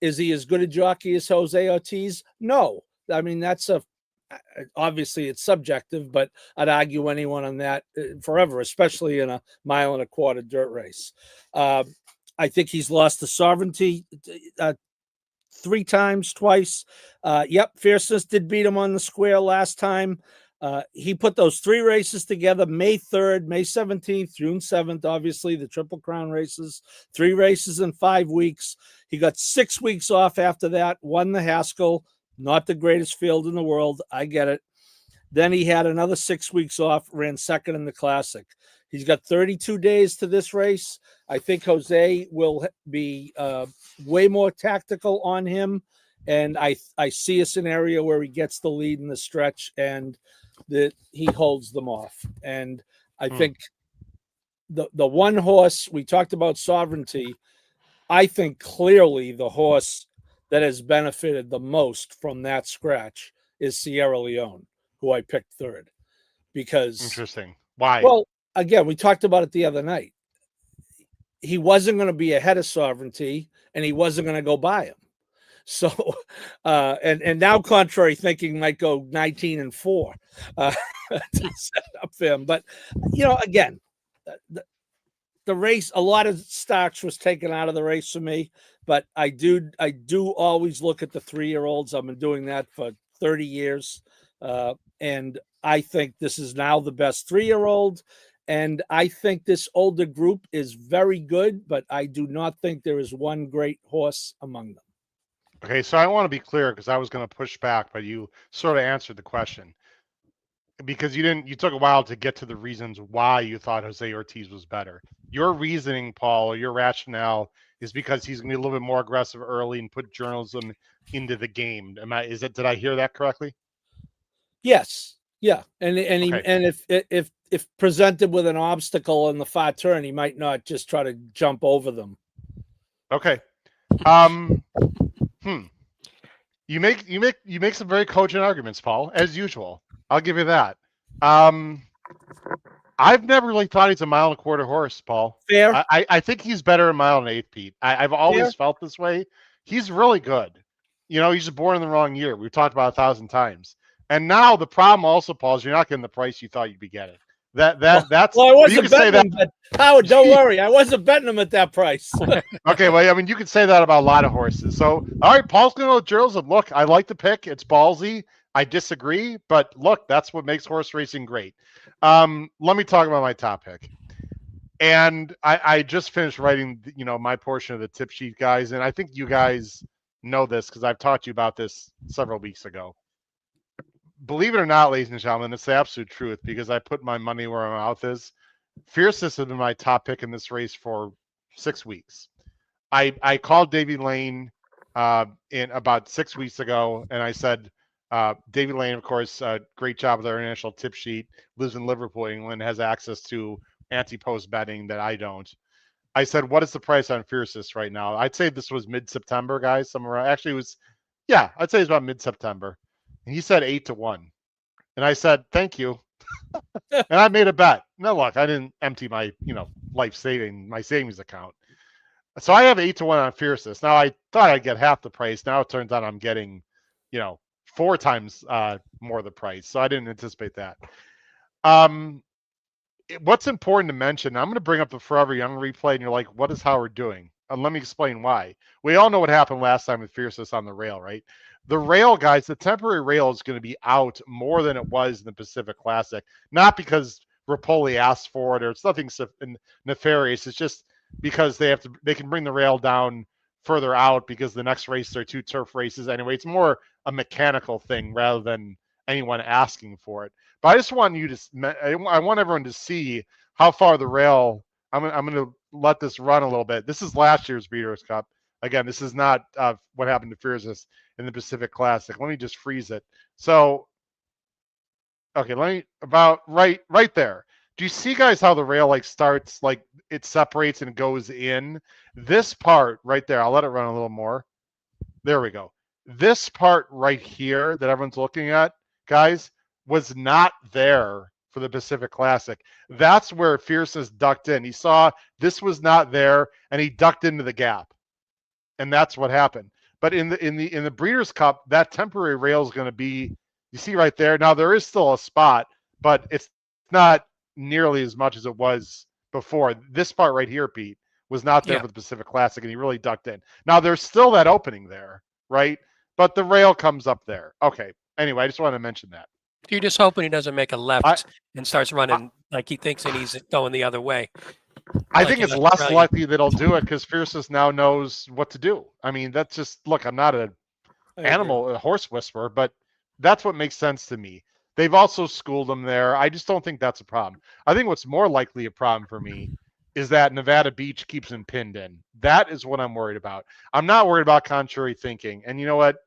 Is he as good a jockey as Jose Ortiz? No. I mean, obviously it's subjective, but I'd argue anyone on that forever, especially in a 1.25 mile dirt race. I think he's lost the sovereignty 3 times, twice. Fierceness did beat him on the square last time. He put those 3 races together, May 3rd, May 17th, June 7th, obviously the Triple Crown races, 3 races in 5 weeks. He got 6 weeks off after that, won the Haskell, not the greatest field in the world. I get it. Then he had another 6 weeks off, ran second in the Classic. He's got 32 days to this race. I think Jose will be way more tactical on him. And I see a scenario where he gets the lead in the stretch and that he holds them off. And I think the one horse, we talked about sovereignty. I think clearly the horse that has benefited the most from that scratch is Sierra Leone, who I picked third. Because interesting. Why? Well, again, we talked about it the other night. He wasn't going to be ahead of Sovereignty, and he wasn't going to go by him. So, and now contrary thinking might go 19-4 to set up him. But again, the race, a lot of starch was taken out of the race for me. But I do always look at the 3-year-olds. I've been doing that for 30 years, and I think this is now the best 3-year-old. And I think this older group is very good, but I do not think there is one great horse among them. Okay, so I want to be clear because I was going to push back, but you sort of answered the question. Because you took a while to get to the reasons why you thought Jose Ortiz was better. Your reasoning, Paul, or your rationale is because he's going to be a little bit more aggressive early and put journalism into the game. Did I hear that correctly? Yes. Yeah. And Okay. if presented with an obstacle in the far turn, he might not just try to jump over them. Okay. You make some very cogent arguments, Paul, as usual. I'll give you that. I've never really thought he's a 1.25 mile horse, Paul. Fair. I think he's better a 1.1 mile, Pete. I've always felt this way. He's really good. He's just born in the wrong year. We've talked about 1,000 times. And now the problem also, Paul, is you're not getting the price you thought you'd be getting. That's well, I wasn't betting him, but Howard, don't worry, I wasn't betting him at that price. Okay, well, I mean, you could say that about a lot of horses. So, all right, Paul's going to go journalism. Look, I like the pick. It's ballsy. I disagree, but look, that's what makes horse racing great. Let me talk about my top pick. And I just finished writing, my portion of the tip sheet, guys. And I think you guys know this because I've taught you about this several weeks ago. Believe it or not, ladies and gentlemen, it's the absolute truth because I put my money where my mouth is. Fiercest has been my top pick in this race for 6 weeks. I called Davy Lane in about 6 weeks ago, and I said, Davy Lane, of course, great job with our international tip sheet, lives in Liverpool, England, has access to anti-post betting that I don't. I said, what is the price on Fiercest right now? I'd say this was mid-September, guys. Somewhere actually it was, I'd say it's about mid-September. And he said 8-1. And I said, thank you. And I made a bet. No, look, I didn't empty my, my savings account. So I have 8-1 on Fiercest. Now I thought I'd get half the price. Now it turns out I'm getting, 4 times more the price. So I didn't anticipate that. What's important to mention, I'm going to bring up the Forever Young replay, and you're like, what is Howard doing? And let me explain why. We all know what happened last time with Fiercest on the rail, right? The rail, guys, the temporary rail is going to be out more than it was in the Pacific Classic. Not because Rapoli asked for it or it's nothing nefarious. It's just because they can bring the rail down further out because the next race are 2 turf races anyway. It's more a mechanical thing rather than anyone asking for it. But I just want I want everyone to see how far the rail. I'm going to let this run a little bit. This is last year's Breeders' Cup. Again, this is not what happened to Fiercest in the Pacific Classic. Let me just freeze it. So, okay, about right there. Do you see, guys, how the rail starts, it separates and goes in? This part right there, I'll let it run a little more. There we go. This part right here that everyone's looking at, guys, was not there for the Pacific Classic. That's where Fiercest ducked in. He saw this was not there, and he ducked into the gap. And that's what happened. But in the Breeders' Cup, that temporary rail is going to be, you see right there. Now there is still a spot, but it's not nearly as much as it was before. This part right here, Pete, was not there for the Pacific Classic, and he really ducked in. Now there's still that opening there, right? But the rail comes up there. Okay. Anyway, I just wanted to mention that. You're just hoping he doesn't make a left and starts running like he thinks and he's going the other way. I think it's less likely that he'll do it because Fiercest now knows what to do. I mean, that's just, look, I'm not a horse whisperer, but that's what makes sense to me. They've also schooled him there. I just don't think that's a problem. I think what's more likely a problem for me is that Nevada Beach keeps him pinned in. That is what I'm worried about. I'm not worried about contrary thinking. And you know what?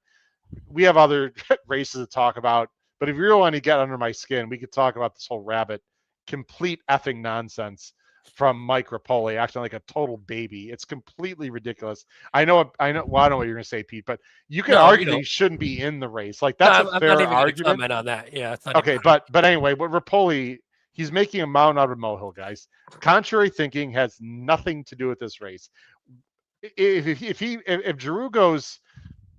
We have other races to talk about, but if you really want to get under my skin, we could talk about this whole rabbit, complete effing nonsense from Mike Rapoli, acting like a total baby. It's completely ridiculous. I know. Well, I know what you're going to say, Pete, but you can argue that he shouldn't be in the race. Like that's a fair argument. Comment on that. Yeah. Okay, but anyway, what Rapoli, He's making a mountain out of a molehill, guys. Contrary thinking has nothing to do with this race. If Giroux goes,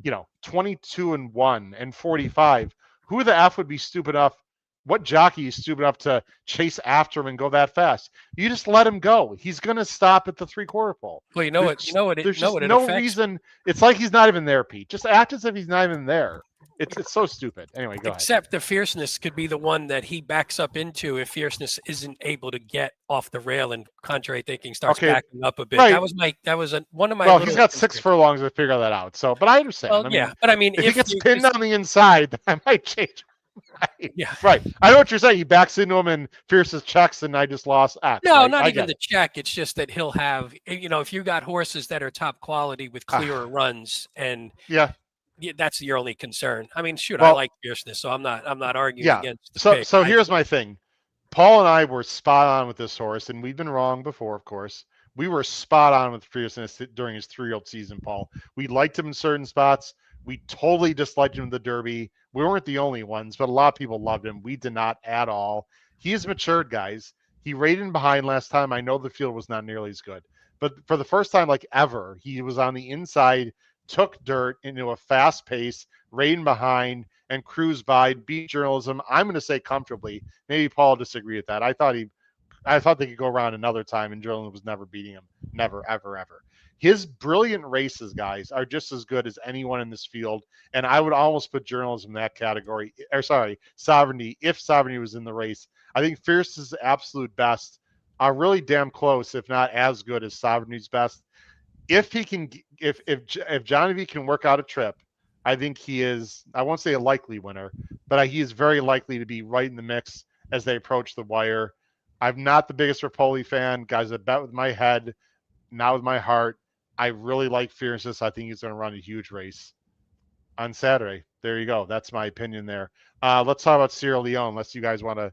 22-1 and 45, who the F would be stupid enough? What jockey is stupid enough to chase after him and go that fast? You just let him go. He's going to stop at the 3/4 pole. Well, There's just no reason. It's like he's not even there, Pete. Just act as if he's not even there. It's so stupid. Anyway, go ahead. Except the fierceness could be the one that he backs up into if fierceness isn't able to get off the rail and contrary thinking starts backing up a bit. Right. That was one of my. Well, he's got 6 furlongs to figure that out. So, but I understand. Well, but I mean, if he gets pinned on the inside, then I might change. Right. Yeah. Right. I know what you're saying. He backs into him and Fierce's checks, and I just lost X. No, right? not even the check. It's just that he'll have, if you got horses that are top quality with clearer runs, and that's your only concern. I mean, shoot, I like fierceness, so I'm not arguing against. So here's my thing. Paul and I were spot on with this horse, and we've been wrong before, of course. We were spot on with fierceness during his 3-year-old season, Paul. We liked him in certain spots. We totally disliked him in the Derby. We weren't the only ones, but a lot of people loved him. We did not at all. He has matured, guys. He rated in behind last time. I know the field was not nearly as good, but for the first time like ever, he was on the inside, took dirt into a fast pace, rated behind, and cruised by, beat journalism. I'm going to say comfortably. Maybe Paul disagreed with that. I thought they could go around another time, and journalism was never beating him. Never, ever, ever. His brilliant races, guys, are just as good as anyone in this field, and I would almost put journalism in that category. Sovereignty, if Sovereignty was in the race. I think Fierce's absolute best are really damn close, if not as good as Sovereignty's best. If he can, if Johnny V can work out a trip, I think he is, I won't say a likely winner, but he is very likely to be right in the mix as they approach the wire. I'm not the biggest Rapoli fan. Guys, I bet with my head, not with my heart. I really like Fierceness. I think he's going to run a huge race on Saturday. There you go. That's my opinion there. Let's talk about Sierra Leone, unless you guys want to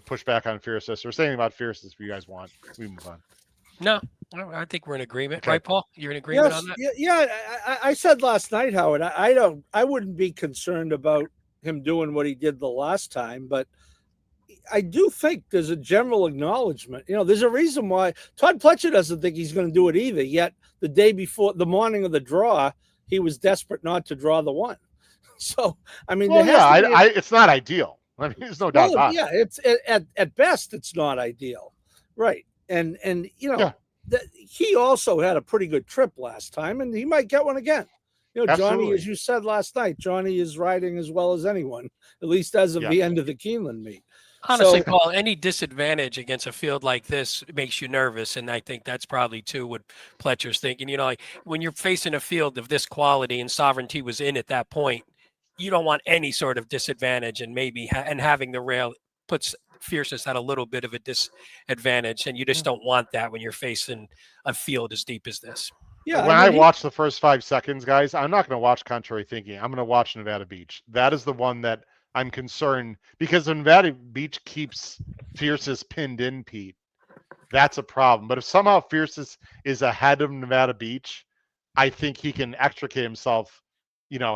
push back on Fierceness or say anything about Fierceness if you guys want. We move on. No, I think we're in agreement. Okay. Right, Paul? You're in agreement on that? Yeah. I said last night, Howard, I wouldn't be concerned about him doing what he did the last time, but I do think there's a general acknowledgement. There's a reason why Todd Pletcher doesn't think he's going to do it either. Yet the day before, the morning of the draw, he was desperate not to draw the one. So, I mean, it's not ideal. I mean, there's no doubt about it. Yeah, it's at best, it's not ideal, right? And he also had a pretty good trip last time, and he might get one again. Johnny, as you said last night, Johnny is riding as well as anyone, at least as of the end of the Keeneland meet. Honestly, Paul, any disadvantage against a field like this makes you nervous, and I think that's probably too what Pletcher's thinking. Like when you're facing a field of this quality and Sovereignty was in at that point, you don't want any sort of disadvantage, and maybe having the rail puts Fierceness at a little bit of a disadvantage, and you just don't want that when you're facing a field as deep as this. Yeah, when I watch the first 5 seconds, guys, I'm not going to watch Contrary Thinking. I'm going to watch Nevada Beach. That is the one that I'm concerned, because Nevada Beach keeps Fierceness pinned in, Pete. That's a problem. But if somehow Fierceness is ahead of Nevada Beach, I think he can extricate himself,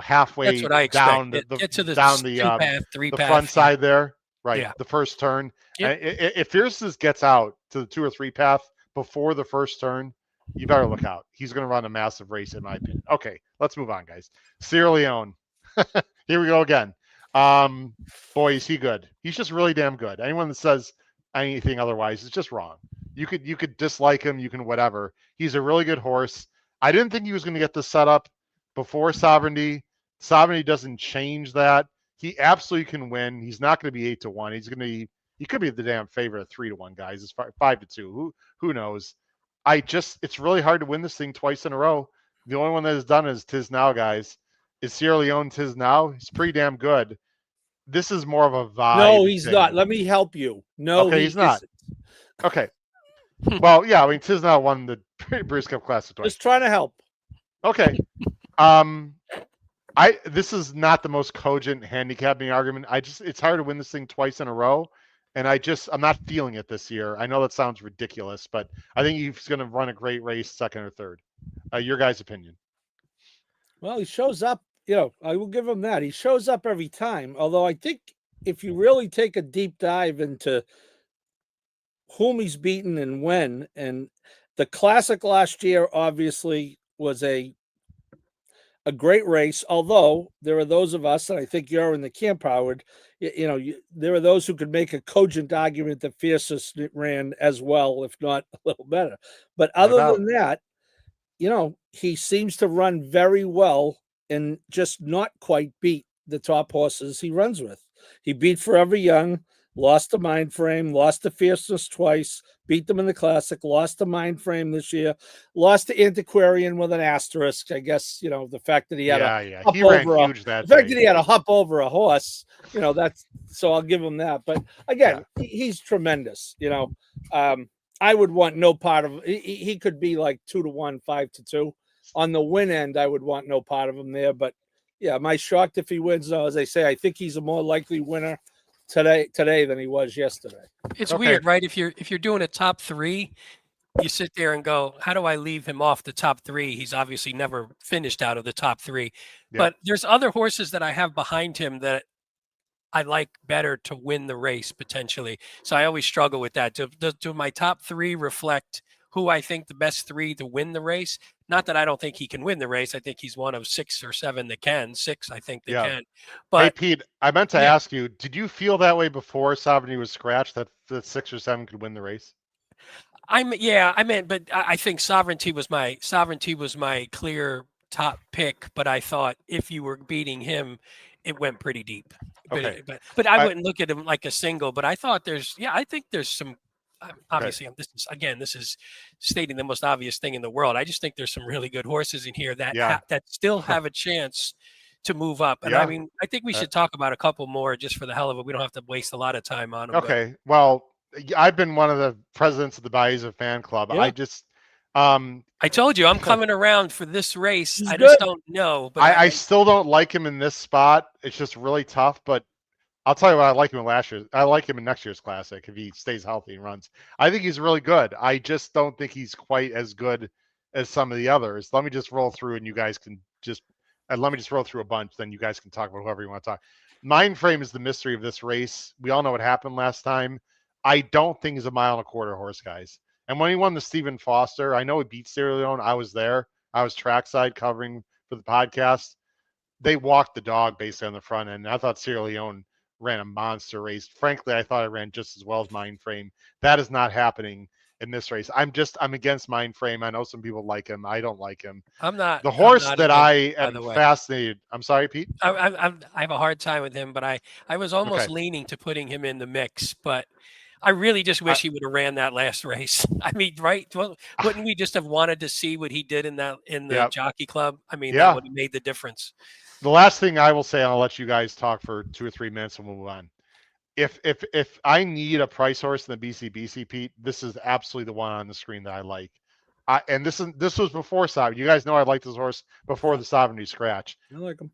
halfway down the front side there. Right. Yeah. The first turn. Yep. If Fierceness gets out to the 2 or 3 path before the first turn, you better look out. He's going to run a massive race, in my opinion. Okay, let's move on, guys. Sierra Leone. Here we go again. Boy, is he good. He's just really damn good. Anyone that says anything otherwise is just wrong. You could dislike him, you can whatever. He's a really good horse. I didn't think he was going to get the setup before Sovereignty. Sovereignty doesn't change that. He absolutely can win. He's not going to be 8-1. He could be the damn favorite at 3-1, guys. It's 5-2. Who knows? It's really hard to win this thing twice in a row. The only one that has done is Tiz Now, guys. Is Sierra Leone Tiz Now? He's pretty damn good. This is more of a vibe. No, he's not. Let me help you. No, okay, he's not. Okay. Well, yeah, I mean, Tiz Now won the Breeders' Cup Classic twice. Just trying to help. Okay. This is not the most cogent handicapping argument. It's hard to win this thing twice in a row, and I'm not feeling it this year. I know that sounds ridiculous, but I think he's going to run a great race, second or third. Your guys' opinion? Well, he shows up. I will give him that. He shows up every time. Although I think if you really take a deep dive into whom he's beaten and when. And the Classic last year obviously was a great race, although there are those of us, and I think you're in the camp, Howard, there are those who could make a cogent argument that Fiercest ran as well, if not a little better. But other than that, he seems to run very well and just not quite beat the top horses he runs with. He beat Forever Young, lost to Mind Frame, lost to Fierceness twice, beat them in the Classic, lost to Mind Frame this year, lost to Antiquarian with an asterisk. I guess, the fact that he had he ran huge that fact that he had to hop over a horse, that's, so I'll give him that. But again, he's tremendous. I would want no part of he could be like 2-1, 5-2. On the win end, I would want no part of him there. But yeah, am I shocked if he wins? No, as I say, I think he's a more likely winner today than he was yesterday. It's weird, right? If you're doing a top three, you sit there and go, how do I leave him off the top three? He's obviously never finished out of the top three. Yeah. But there's other horses that I have behind him that I like better to win the race potentially. So I always struggle with that. Do my top three reflect who I think the best three to win the race? Not that I don't think he can win the race. I think he's one of 6 or 7 that can. 6, I think, that can. But hey, Pete, I meant to ask you, did you feel that way before Sovereignty was scratched, that the 6 or 7 could win the race? But I think Sovereignty was my clear top pick. But I thought if you were beating him, it went pretty deep. Okay. But I wouldn't look at him like a single. But I thought I think there's some. Obviously, this is stating the most obvious thing in the world. I just think there's some really good horses in here that still have a chance to move up. And I mean, I think we should talk about a couple more just for the hell of it. We don't have to waste a lot of time on them. Okay. Well, I've been one of the presidents of the Baeza fan club. Yeah. I told you I'm coming around for this race. I just don't know. But I still don't like him in this spot. It's just really tough. But I'll tell you what, I like him in last year. I like him in next year's Classic if he stays healthy and runs. I think he's really good. I just don't think he's quite as good as some of the others. Let me just roll through, and you guys can let me just roll through a bunch. Then you guys can talk about whoever you want to talk. Mind Frame is the mystery of this race. We all know what happened last time. I don't think he's a 1.25 mile horse, guys. And when he won the Stephen Foster, I know he beat Sierra Leone. I was there. I was trackside covering for the podcast. They walked the dog basically on the front end. I thought Sierra Leone ran a monster race. Frankly, I thought I ran just as well as Mind Frame. That is not happening in this race. I'm against Mind Frame. I know some people like him. I don't like him. I'm not. The horse that I am fascinated. I'm sorry, Pete. I have a hard time with him, but I was almost leaning to putting him in the mix, but I really just wish he would have ran that last race. I mean, right? Wouldn't we just have wanted to see what he did in the Jockey Club? I mean, that would have made the difference. The last thing I will say, I'll let you guys talk for 2 or 3 minutes and we'll move on. If I need a price horse in the BCBC, Pete, this is absolutely the one on the screen that I like. And this was before Sovereignty. You guys know I like this horse before the Sovereignty scratch. I like him.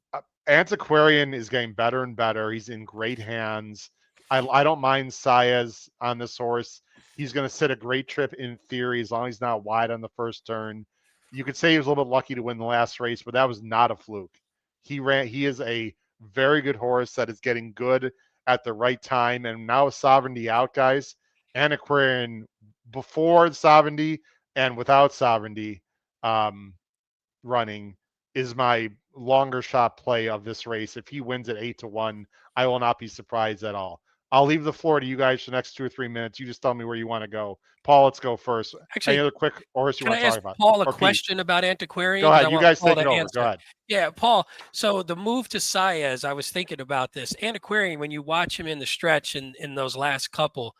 Antiquarian is getting better and better. He's in great hands. I don't mind Saez on this horse. He's going to sit a great trip in theory as long as he's not wide on the first turn. You could say he was a little bit lucky to win the last race, but that was not a fluke. He is a very good horse that is getting good at the right time. And now with Sovereignty out, guys, Antiquarian before Sovereignty and without Sovereignty running is my longer shot play of this race. If he wins at 8-1, I will not be surprised at all. I'll leave the floor to you guys for the next 2 or 3 minutes. You just tell me where you want to go. Paul, let's go first. Actually, any other quick horse you want to talk about? Paul a question about Antiquarian? Go ahead. You guys take it over. Go ahead. Yeah, Paul. So the move to Saez, I was thinking about this. Antiquarian, when you watch him in the stretch in those last couple,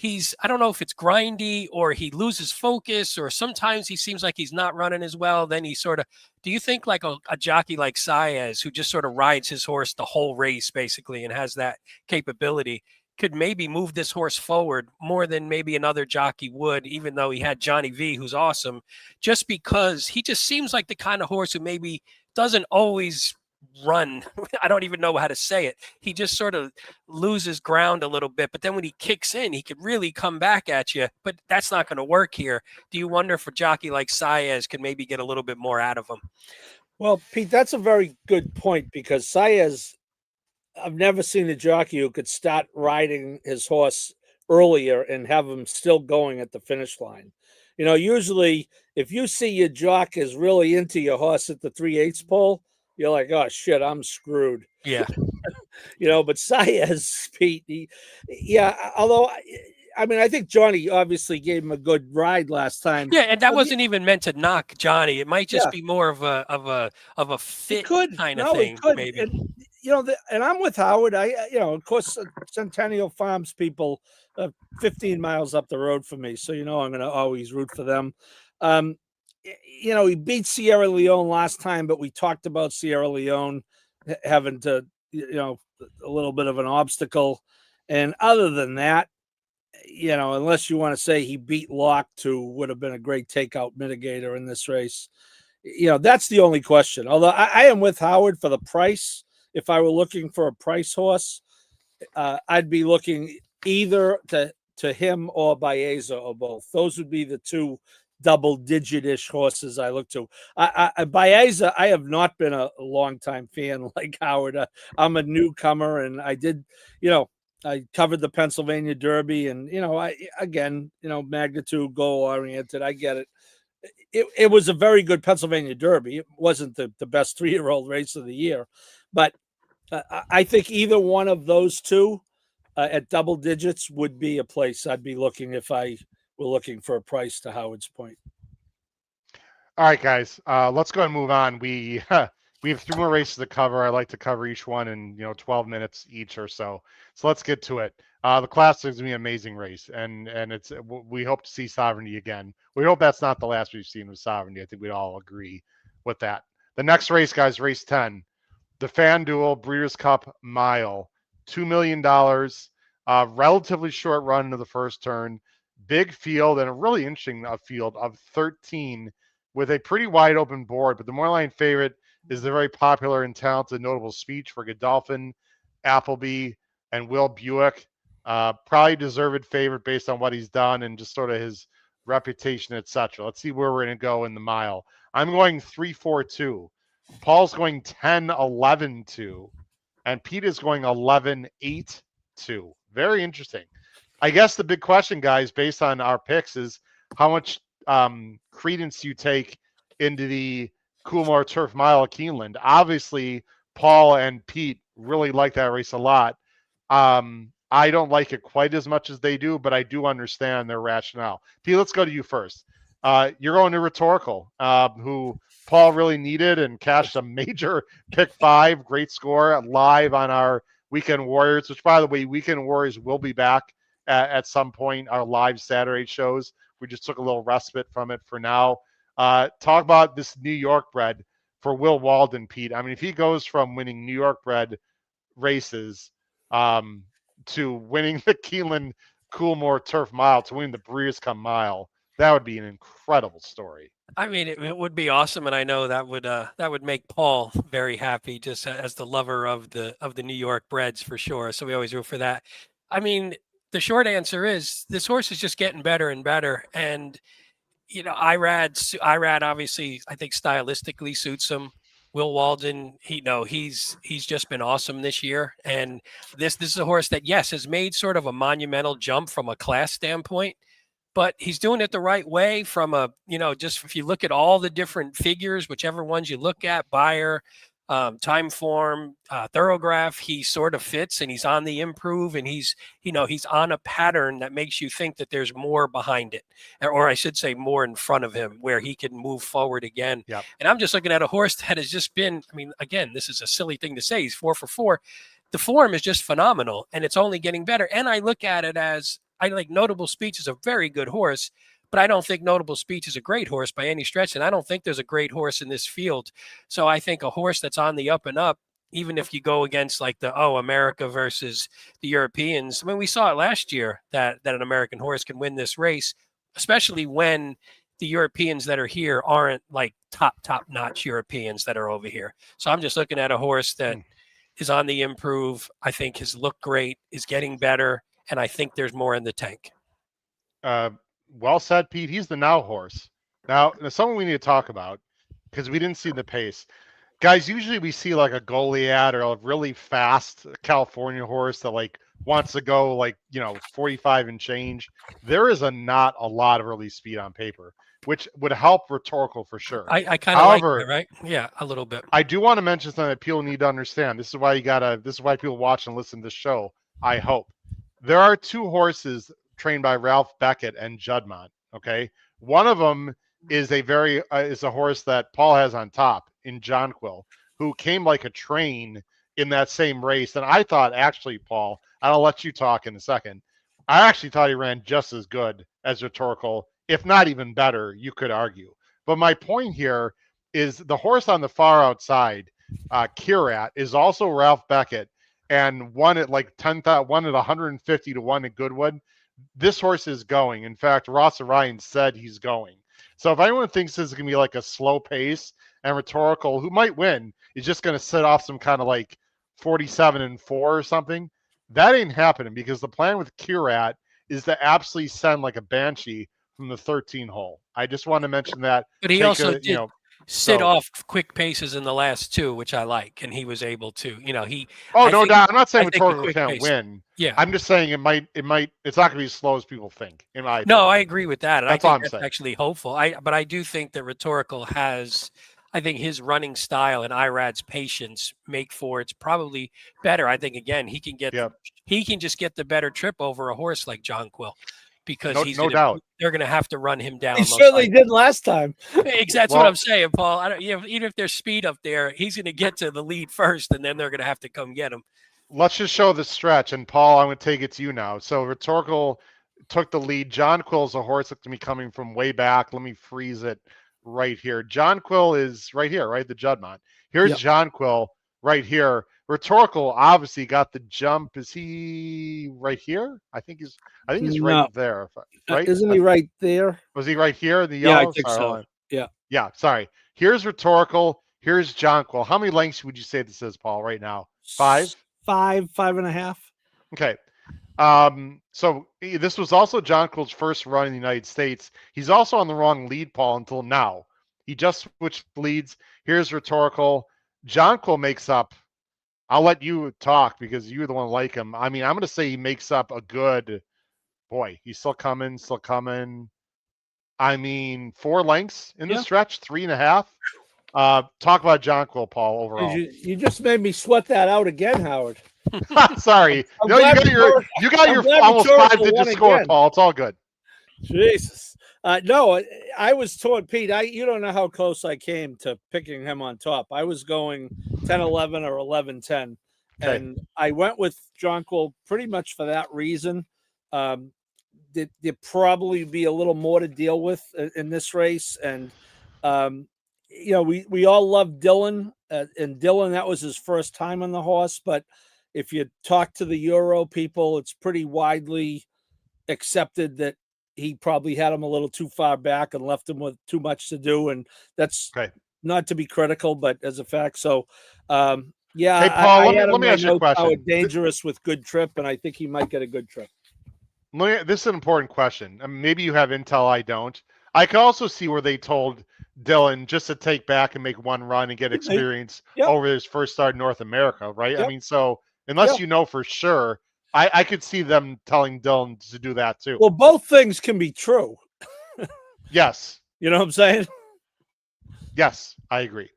I don't know if it's grindy or he loses focus or sometimes he seems like he's not running as well. Then he do you think like a jockey like Saez, who just sort of rides his horse the whole race basically and has that capability, could maybe move this horse forward more than maybe another jockey would, even though he had Johnny V, who's awesome, just because he just seems like the kind of horse who maybe doesn't always run. I don't even know how to say it. He just sort of loses ground a little bit, but then when he kicks in, he could really come back at you, but that's not going to work here. Do you wonder if a jockey like Saez could maybe get a little bit more out of him? Well, Pete, that's a very good point because Saez, I've never seen a jockey who could start riding his horse earlier and have them still going at the finish line. Usually if you see your jock is really into your horse at the 3/8 pole, you're like, oh shit, I'm screwed. Yeah. But Saez, Pete, although I think Johnny obviously gave him a good ride last time. Yeah, and that wasn't even meant to knock Johnny. It might just be more of a fit kind of thing, maybe. And, and I'm with Howard. Of course, Centennial Farms people, 15 miles up the road from me, so I'm going to always root for them. He beat Sierra Leone last time, but we talked about Sierra Leone having to, a little bit of an obstacle. And other than that, unless you want to say he beat Locked, who would have been a great takeout mitigator in this race, that's the only question. Although I am with Howard for the price. If I were looking for a price horse, I'd be looking either to him or Baeza or both. Those would be the two double-digit-ish horses I look to. Baeza, I have not been a long-time fan like Howard. I'm a newcomer, and I did, I covered the Pennsylvania Derby, and magnitude, goal-oriented. I get it. It was a very good Pennsylvania Derby. It wasn't the best 3-year-old race of the year, but I think either one of those two at double digits would be a place I'd be looking if I were looking for a price, to Howard's point. All right, guys, let's go and move on. We have 3 more races to cover. I like to cover each one in 12 minutes each or so. So let's get to it. The Classic is going to be an amazing race, and we hope to see Sovereignty again. We hope that's not the last we've seen with Sovereignty. I think we'd all agree with that. The next race, guys, race 10, the FanDuel Breeders' Cup Mile, $2 million, relatively short run into the first turn, big field, and a really interesting field of 13 with a pretty wide open board. But the Moorline favorite is the very popular and talented Notable Speech for Godolphin, Appleby, and Will Buick. Probably deserved favorite based on what he's done and just sort of his reputation, etc. Let's see where we're going to go in the mile. I'm going 3-4-2. Paul's going 10-11-2. And Pete is going 11-8-2. Very interesting. I guess the big question, guys, based on our picks, is how much credence you take into the Coolmore Turf Mile at Keeneland. Obviously, Paul and Pete really like that race a lot. I don't like it quite as much as they do, but I do understand their rationale. Pete, let's go to you first. You're going to Rhetorical, who Paul really needed and cashed a major pick 5, great score live on our Weekend Warriors, which, by the way, Weekend Warriors will be back at some point, our live Saturday shows. We just took a little respite from it for now. Talk about this New York bred for Will Walden, Pete. I mean, if he goes from winning New York bred races to winning the Keeneland Coolmore Turf Mile, to winning the Breeders' Cup Mile, that would be an incredible story. I mean, it would be awesome, and I know that would make Paul very happy, just as the lover of the New York breds for sure. So we always root for that. I mean, the short answer is this horse is just getting better and better, and Irad obviously I think stylistically suits him. Will Walden, he's just been awesome this year, and this is a horse that has made sort of a monumental jump from a class standpoint. But he's doing it the right way from just if you look at all the different figures, whichever ones you look at, Buyer, Time Form, Thoroughgraph, he sort of fits and he's on the improve and he's on a pattern that makes you think that there's more behind it, or I should say more in front of him where he can move forward again. Yep. And I'm just looking at a horse that has just been, I mean, again, this is a silly thing to say. He's 4 for 4. The form is just phenomenal and it's only getting better. And I look at it as, I like Notable Speech is a very good horse, but I don't think Notable Speech is a great horse by any stretch. And I don't think there's a great horse in this field. So I think a horse that's on the up and up, even if you go against like America versus the Europeans. I mean, we saw it last year that an American horse can win this race, especially when the Europeans that are here aren't like top notch Europeans that are over here. So I'm just looking at a horse that is on the improve. I think his look great, is getting better. And I think there's more in the tank. Well said, Pete. He's the now horse. Now, someone we need to talk about because we didn't see the pace. Guys, usually we see like a Goliad or a really fast California horse that like wants to go like, 45 and change, there is not a lot of early speed on paper, which would help Rhetorical for sure. I kind of like However, that, right? Yeah, a little bit. I do want to mention something that people need to understand. This is why people watch and listen to this show. I hope there are two horses trained by Ralph Beckett and Juddmonte. Okay, one of them is a horse that Paul has on top in Jonquil, who came like a train in that same race. And I thought actually, Paul, I'll let you talk in a second. I actually thought he ran just as good as Rhetorical, if not even better, you could argue. But my point here is the horse on the far outside, Kirat, is also Ralph Beckett and won at like 10,000, won at 150 to 1 at Goodwood. This horse is going. In fact, Ross Orion said he's going. So if anyone thinks this is going to be like a slow pace and Rhetorical, who might win, is just going to set off some kind of like 47-4 or something, that ain't happening, because the plan with Kirat is to absolutely send like a banshee from the 13 hole. I just want to mention that. But he also did sit off quick paces in the last two, which I like, and he was able to, he. Oh, no doubt. I'm not saying Rhetorical can't win. Yeah, I'm just saying it's not going to be as slow as people think. In my opinion. No, I agree with that. And that's I all think I'm saying. Actually hopeful. But I do think that Rhetorical has. I think his running style and Irad's patience make for it's probably better. I think again he can just get the better trip over a horse like Jonquil, because they're going to have to run him down. He certainly did last time. Exactly what I'm saying, Paul. Even if there's speed up there, he's going to get to the lead first, and then they're going to have to come get him. Let's just show the stretch, and Paul, I'm going to take it to you now. So Rhetorical took the lead. Jonquil's a horse that's going to be coming from way back. Let me freeze it right here. Jonquil is right here, right? The Juddmonte. Here's Jonquil right here. Rhetorical obviously got the jump. Is he right here? I think he's right there. Right? Isn't he right there? Was he right here in the yellow? Yeah, I think so. Yeah. Yeah, sorry. Here's Rhetorical. Here's Jonquil. How many lengths would you say this is, Paul, right now? 5? 5.5. Okay. So this was also Jonquil's first run in the United States. He's also on the wrong lead, Paul, until now. He just switched leads. Here's Rhetorical. Jonquil makes up. I'll let you talk because you're the one like him. I mean, I'm going to say he makes up a good. Boy, he's still coming. I mean, 4 lengths in the stretch, 3.5. Talk about Jonquil, Paul, overall. You just made me sweat that out again, Howard. Sorry. No, you got your almost 5-digit score, again. Paul. It's all good. Jesus. No, I was torn, Pete. You don't know how close I came to picking him on top. I was going 10-11 or 11-10. Okay. And I went with Jonquil pretty much for that reason. There'd probably be a little more to deal with in this race. And, we all love Dylan. And Dylan, that was his first time on the horse. But if you talk to the Euro people, it's pretty widely accepted that he probably had him a little too far back and left him with too much to do. And that's not to be critical, but as a fact. So, hey, Paul, let me ask you a question. Dangerous with good trip, and I think he might get a good trip. This is an important question. I mean, maybe you have intel, I don't. I could also see where they told Dylan just to take back and make one run and get experience over his first start in North America, right? I mean, so unless you know for sure, I could see them telling Dylan to do that too. Well, both things can be true. Yes. You know what I'm saying? Yes, I agree.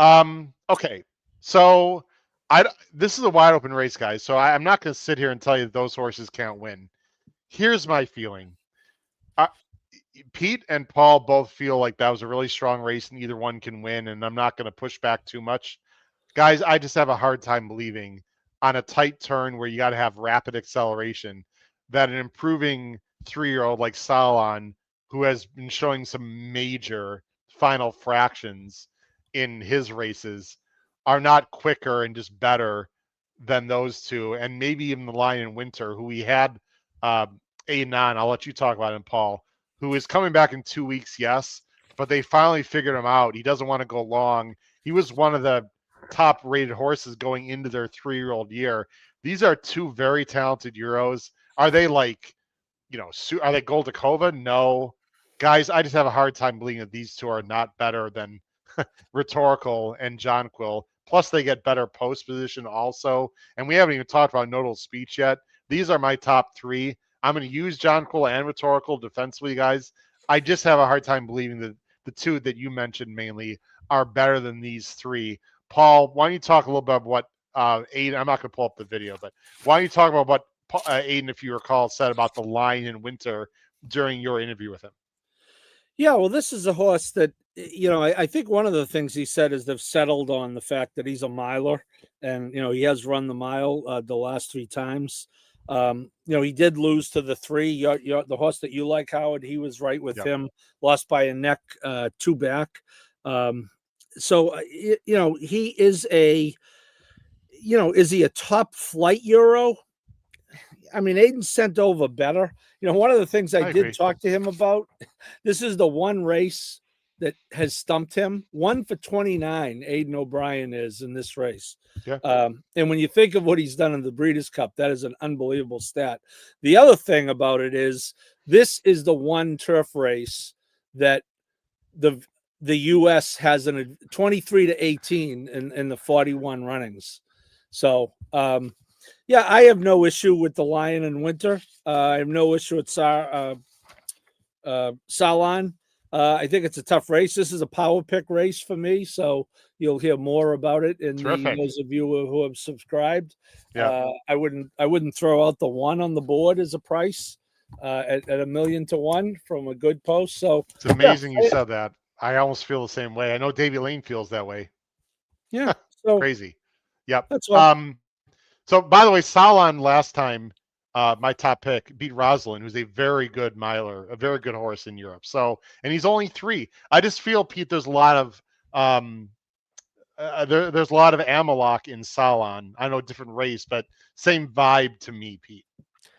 Okay. So this is a wide open race, guys. So I'm not going to sit here and tell you that those horses can't win. Here's my feeling. Pete and Paul both feel like that was a really strong race and either one can win, and I'm not going to push back too much. Guys, I just have a hard time believing on a tight turn where you got to have rapid acceleration that an improving 3-year-old like Salon, who has been showing some major final fractions in his races, are not quicker and just better than those two. And maybe even the Lion in Winter, who we had Aiden on, I'll let you talk about him, Paul, who is coming back in 2 weeks, yes, but they finally figured him out. He doesn't want to go long. He was one of the top-rated horses going into their 3-year-old year. These are two very talented Euros. Are they like, are they Goldakova? No. Guys, I just have a hard time believing that these two are not better than Rhetorical and Jonquil. Plus, they get better post position also. And we haven't even talked about notable speech yet. These are my top 3. I'm going to use John Cole and Rhetorical defensively, guys. I just have a hard time believing that the 2 that you mentioned mainly are better than these 3. Paul, why don't you talk a little bit about what Aiden, I'm not going to pull up the video, but why don't you talk about what Aiden, if you recall, said about the line in Winter during your interview with him? Yeah, well, this is a horse that, I think one of the things he said is they've settled on the fact that he's a miler, and, he has run the mile the last 3 times. He did lose to the 3. The horse that you like, Howard, he was right with him, lost by a neck, 2 back. He is is he a top flight Euro? I mean, Aiden sent over better. One of the things I did talk to him about, this is the one race that has stumped him. 1 for 29, Aiden O'Brien is in this race. Yeah. And when you think of what he's done in the Breeders' Cup, that is an unbelievable stat. The other thing about it is this is the one turf race that the U.S. has a 23-18 in the 41 runnings. So, I have no issue with the Lion in Winter. I have no issue with Salon. I think it's a tough race. This is a power pick race for me, so you'll hear more about it in those of you who have subscribed. Yeah. I wouldn't throw out the 1 on the board as a price at $1 million to 1 from a good post. So it's amazing you said that. I almost feel the same way. I know Davey Lane feels that way. Yeah, so crazy. Yep. That's what. So by the way, Salon last time, my top pick, beat Rosalind, who's a very good miler, a very good horse in Europe. So, and he's only 3. I just feel, Pete, there's a lot of there's a lot of Amalok in Salon. I know different race, but same vibe to me, Pete.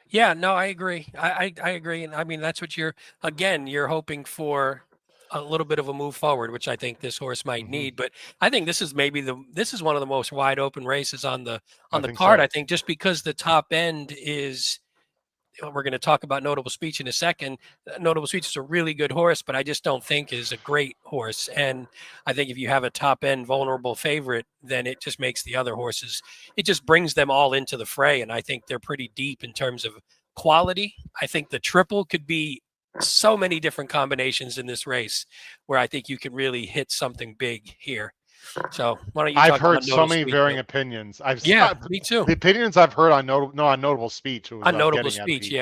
Yeah, no, I agree. I agree. And I mean, that's what you're hoping for, a little bit of a move forward, which I think this horse might need. But I think this is one of the most wide open races on the card. So. I think just because the top end is, we're going to talk about Notable Speech in a second. Notable Speech is a really good horse, but I just don't think is a great horse. And I think if you have a top end vulnerable favorite, then it just makes the other horses, it just brings them all into the fray. And I think they're pretty deep in terms of quality. I think the triple could be so many different combinations in this race where I think you can really hit something big here. So why don't you? I've heard so many varying opinions. Me too. The opinions I've heard on Notable Speech. On Notable Speech,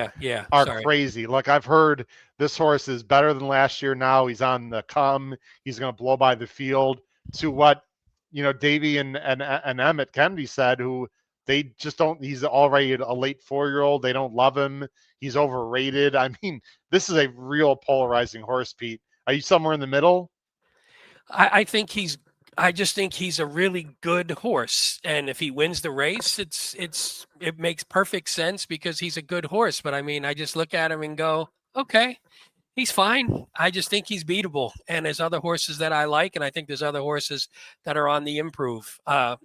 are crazy. Look, I've heard this horse is better than last year. Now he's on the come. He's going to blow by the field. To what Davey and Emmett Kennedy said, who they just don't. He's already a late 4-year-old. They don't love him. He's overrated. I mean, this is a real polarizing horse, Pete. Are you somewhere in the middle? I just think he's a really good horse, and if he wins the race, it makes perfect sense because he's a good horse. But I mean, I just look at him and go, okay, he's fine. I just think he's beatable, and there's other horses that I like, and I think there's other horses that are on the improve.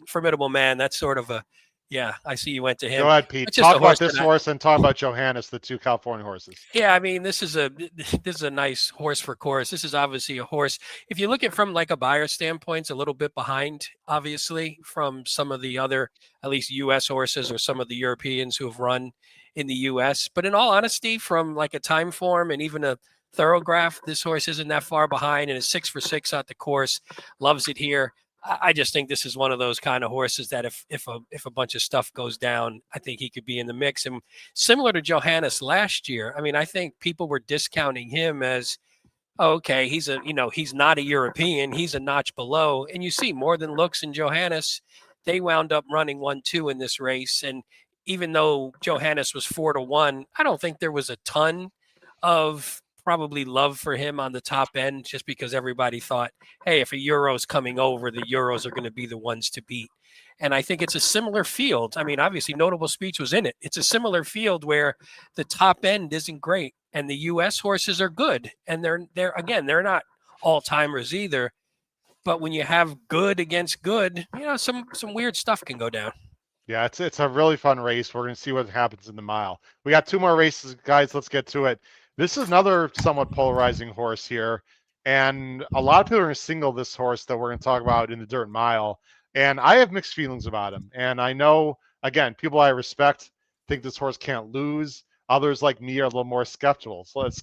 Formidable Man, that's sort of a. Yeah, I see you went to him. Go ahead, Pete. Talk about this horse and talk about Johannes, the 2 California horses. Yeah, I mean, this is a nice horse for course. This is obviously a horse. If you look at from like a buyer standpoint, it's a little bit behind, obviously, from some of the other, at least U.S. horses or some of the Europeans who have run in the U.S. But in all honesty, from like a time form and even a thoroughgraph, this horse isn't that far behind and is 6 for 6 at the course. Loves it here. I just think this is one of those kind of horses that if a bunch of stuff goes down, I think he could be in the mix. And similar to Johannes last year, I mean, I think people were discounting him as, okay, he's not a European, he's a notch below. And you see more than looks in Johannes. They wound up running 1-2 in this race. And even though Johannes was 4-1, I don't think there was a ton of probably love for him on the top end just because everybody thought, hey, if a Euro's coming over, the Euros are going to be the ones to beat. And I think it's a similar field. I mean, obviously Notable Speech was in it. It's a similar field where the top end isn't great and the U.S. horses are good. And they're not all-timers either. But when you have good against good, some weird stuff can go down. Yeah, it's a really fun race. We're going to see what happens in the mile. We got 2 more races, guys. Let's get to it. This is another somewhat polarizing horse here, and a lot of people are going to single this horse that we're going to talk about in the dirt mile. And I have mixed feelings about him. And I know, again, people I respect think this horse can't lose. Others like me are a little more skeptical. Let's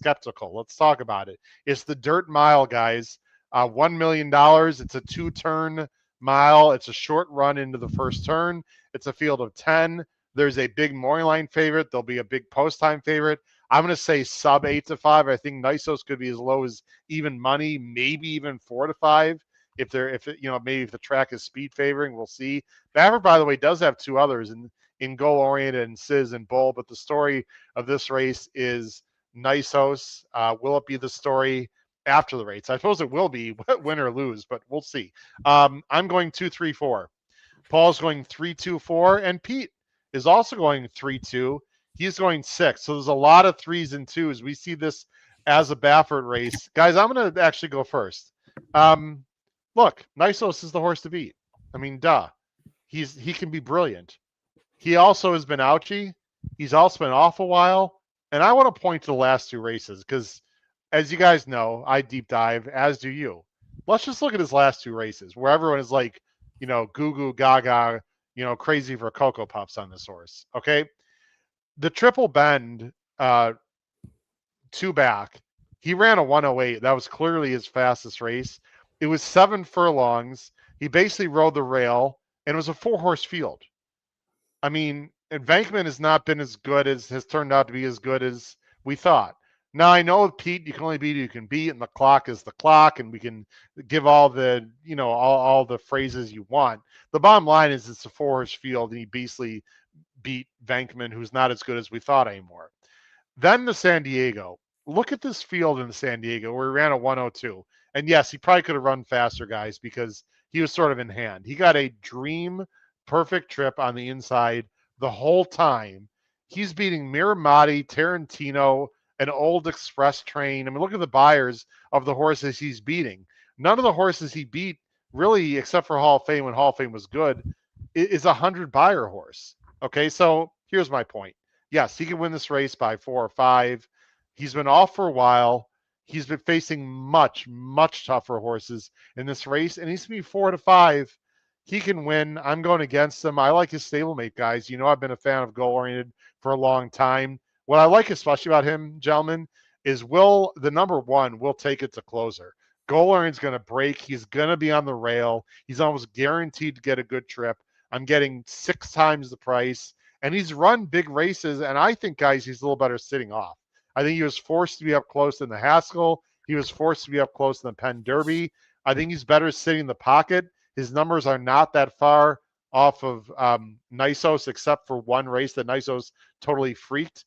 talk about it. It's the Dirt Mile, guys. $1 million. It's a 2-turn mile. It's a short run into the first turn. It's a field of 10. There's a big morning line favorite. There'll be a big post time favorite. I'm going to say sub 8-5. I think Nisos could be as low as even money, maybe even 4-5. If maybe if the track is speed favoring, we'll see. Baffert, by the way, does have 2 others in Goal Oriented and Sizz and Bull, but the story of this race is Nisos. Will it be the story after the race? I suppose it will be, win or lose, but we'll see. I'm going 2-3-4. Paul's going 3-2-4, and Pete is also going 3-2. He's going 6. So there's a lot of 3s and 2s. We see this as a Baffert race. Guys, I'm going to actually go first. Look, Nisos is the horse to beat. I mean, duh. He can be brilliant. He also has been ouchy. He's also been off a while. And I want to point to the last 2 races because, as you guys know, I deep dive, as do you. Let's just look at his last 2 races where everyone is like, goo goo gaga, crazy for Cocoa Puffs on this horse. Okay. The Triple Bend 2 back, he ran a 108. That was clearly his fastest race. It was 7 furlongs. He basically rode the rail, and it was a 4-horse field. I mean, Embankment has not been as good as has turned out to be as good as we thought. Now, I know, Pete, you can only beat who you can beat, and the clock is the clock, and we can give all the, all the phrases you want. The bottom line is it's a 4-horse field, and he basically beat Bankman, who's not as good as we thought anymore. Then the San Diego. Look at this field in the San Diego where he ran a 102. And yes, he probably could have run faster, guys, because he was sort of in hand. He got a dream perfect trip on the inside the whole time. He's beating Miramati, Tarantino, an old express train. I mean, look at the buyers of the horses he's beating. None of the horses he beat, really, except for Hall of Fame when Hall of Fame was good, is a 100-buyer horse. Okay, so here's my point. Yes, he can win this race by 4 or 5. He's been off for a while. He's been facing much, much tougher horses in this race, and he's going to be 4-5. He can win. I'm going against him. I like his stablemate, guys. I've been a fan of goal-oriented for a long time. What I like especially about him, gentlemen, is the number 1 will take it to closer. Goal-oriented's going to break. He's going to be on the rail. He's almost guaranteed to get a good trip. I'm getting 6 times the price, and he's run big races, and I think, guys, he's a little better sitting off. I think he was forced to be up close in the Haskell. He was forced to be up close in the Penn Derby. I think he's better sitting in the pocket. His numbers are not that far off of Nisos, except for one race that Nisos totally freaked.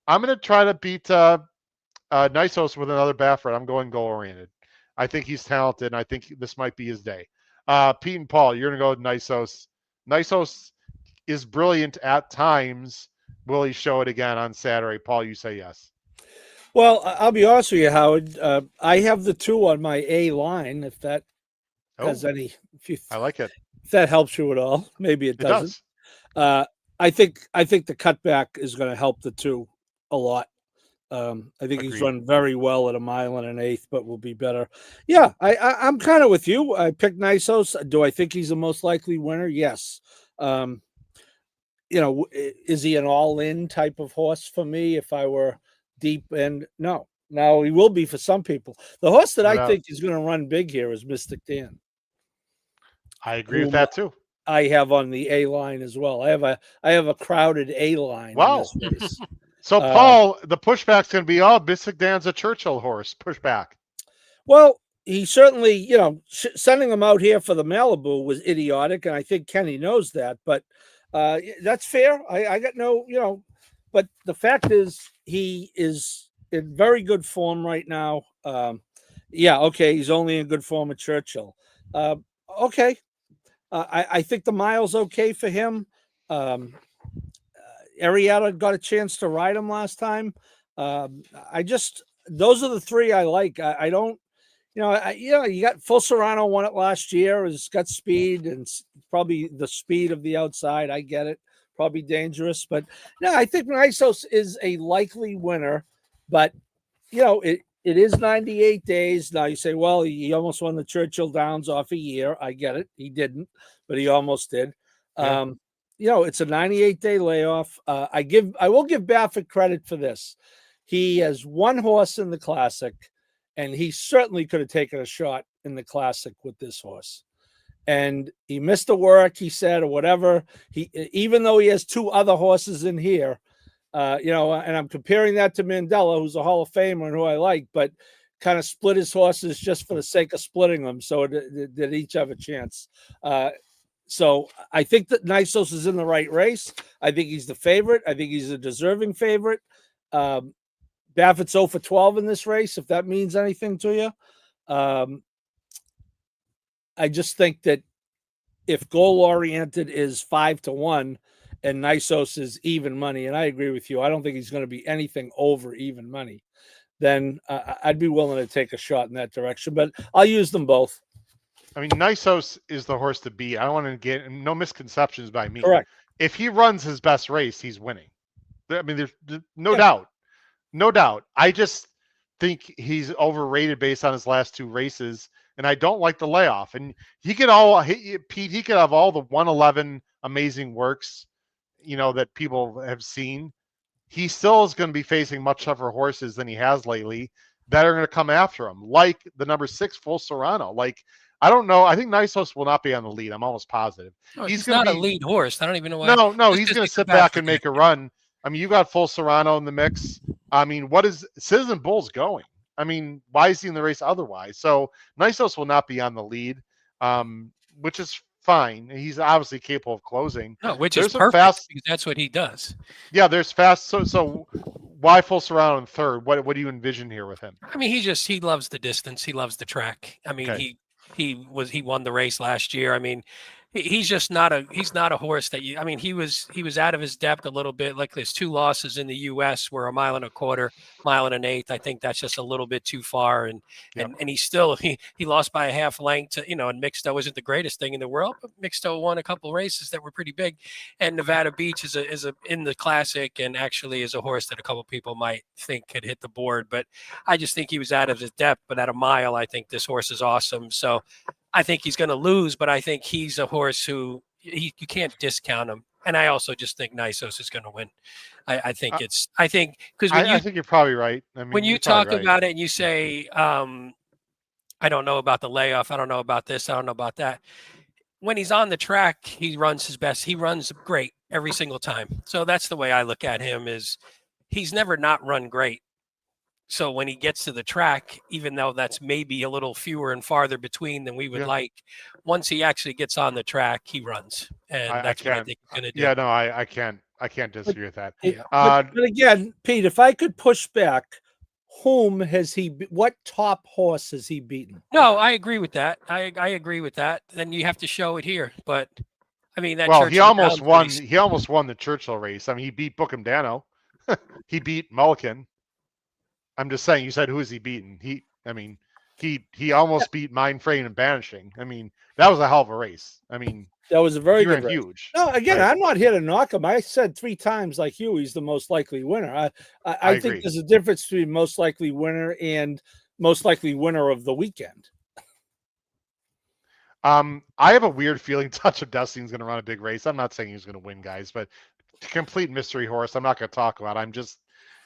I'm going to try to beat Nisos with another Baffert. I'm going goal-oriented. I think he's talented, and I think this might be his day. Pete and Paul, you're going to go with Nisos. Nisos is brilliant at times. Will he show it again on Saturday? Paul, you say yes. Well, I'll be honest with you, Howard. I have the 2 on my A line. If that has any, I like it. If that helps you at all, maybe it doesn't. Does. I think the cutback is going to help the 2 a lot. I think Agreed. He's run very well at 1 1/8, but will be better. Yeah, I'm kind of with you. I picked Nisos. Do I think he's the most likely winner? Yes. Is he an all-in type of horse for me if I were deep end? No. Now he will be for some people. The horse that I think is going to run big here is Mystic Dan. I agree with that too. I have on the A line as well. I have a crowded A line. Wow. In this race. So Paul, the pushback's going to be, Mystic Dan's a Churchill horse. Pushback. Well, he certainly, sending him out here for the Malibu was idiotic, and I think Kenny knows that. But that's fair. I got no, but the fact is he is in very good form right now. Okay, he's only in good form at Churchill. Okay. I think the mile's okay for him. Arietta got a chance to ride him last time. Those are the 3 I like. I don't, you got Full Serrano won it last year. It's got speed and probably the speed of the outside. I get it. Probably dangerous, but no, I think Nisos is a likely winner. But It is 98 days. Now you say, well, he almost won the Churchill Downs off a year. I get it. He didn't, but he almost did. Yeah. It's a 98-day layoff. I will give Baffert credit for this. He has one horse in the Classic, and he certainly could have taken a shot in the Classic with this horse. And he missed the work, he said, or whatever. Even though he has two other horses in here, and I'm comparing that to Mandela, who's a Hall of Famer and who I like, but kind of split his horses just for the sake of splitting them, so that each have a chance. So I think that Nysos is in the right race. I think he's the favorite. I think he's a deserving favorite. Baffert's 0 for 12 in this race, if that means anything to you. I just think that if goal-oriented is 5-1 and Nysos is even money, and I agree with you, I don't think he's going to be anything over even money, then I'd be willing to take a shot in that direction, but I'll use them both. I mean, Nysos is the horse to beat. I don't want to get no misconceptions by me. Correct. If he runs his best race, he's winning. I mean, there's no doubt. No doubt. I just think he's overrated based on his last two races, and I don't like the layoff. And he could have all the 111 amazing works, that people have seen. He still is going to be facing much tougher horses than he has lately that are going to come after him, like the number 6 Full Serrano. Like, I don't know. I think Nysos will not be on the lead. I'm almost positive. Oh, he's not a lead horse. I don't even know why. No, he's going to sit back and make a run. I mean, you got Full Serrano in the mix. I mean, what is Citizen Bull's going? I mean, why is he in the race otherwise? So Nysos will not be on the lead, which is fine. He's obviously capable of closing. No, which is perfect because that's what he does. Yeah, there's fast. So why Full Serrano in third? What do you envision here with him? I mean, he loves the distance. He loves the track. I mean, Okay. he won the race last year. I mean, he's just not a horse that he was out of his depth a little bit. Like his 2 losses in the US were 1.25 miles, 1.125 miles. I think that's just a little bit too far. And he still he lost by a half length to, and Mixto isn't the greatest thing in the world, but Mixto won a couple races that were pretty big. And Nevada Beach is in the Classic and actually is a horse that a couple people might think could hit the board. But I just think he was out of his depth. But at a mile, I think this horse is awesome. So I think he's going to lose, but I think he's a horse who you can't discount him. And I also just think Nysos is going to win. I think you're probably right. I mean, when you talk about it and you say, I don't know about the layoff. I don't know about this. I don't know about that. When he's on the track, he runs his best. He runs great every single time. So that's the way I look at him is he's never not run great. So when he gets to the track, even though that's maybe a little fewer and farther between than we would like, once he actually gets on the track, he runs. And that's what I think he's going to do. Yeah, no, I can't disagree with that. But again, Pete, if I could push back, what top horse has he beaten? No, I agree with that. I agree with that. Then you have to show it here. But I mean, he almost won. He almost won the Churchill race. I mean, he beat Bookham Dano. He beat Mulligan. I'm just saying. You said who has he beaten? He almost beat Mindframe and Banishing. I mean, that was a hell of a race. I mean, that was a very good race. Huge. No, again, right? I'm not here to knock him. I said 3 times like you, he's the most likely winner. I think there's a difference between most likely winner and most likely winner of the weekend. I have a weird feeling Touch of Destiny is going to run a big race. I'm not saying he's going to win, guys, but complete mystery horse. I'm not going to talk about.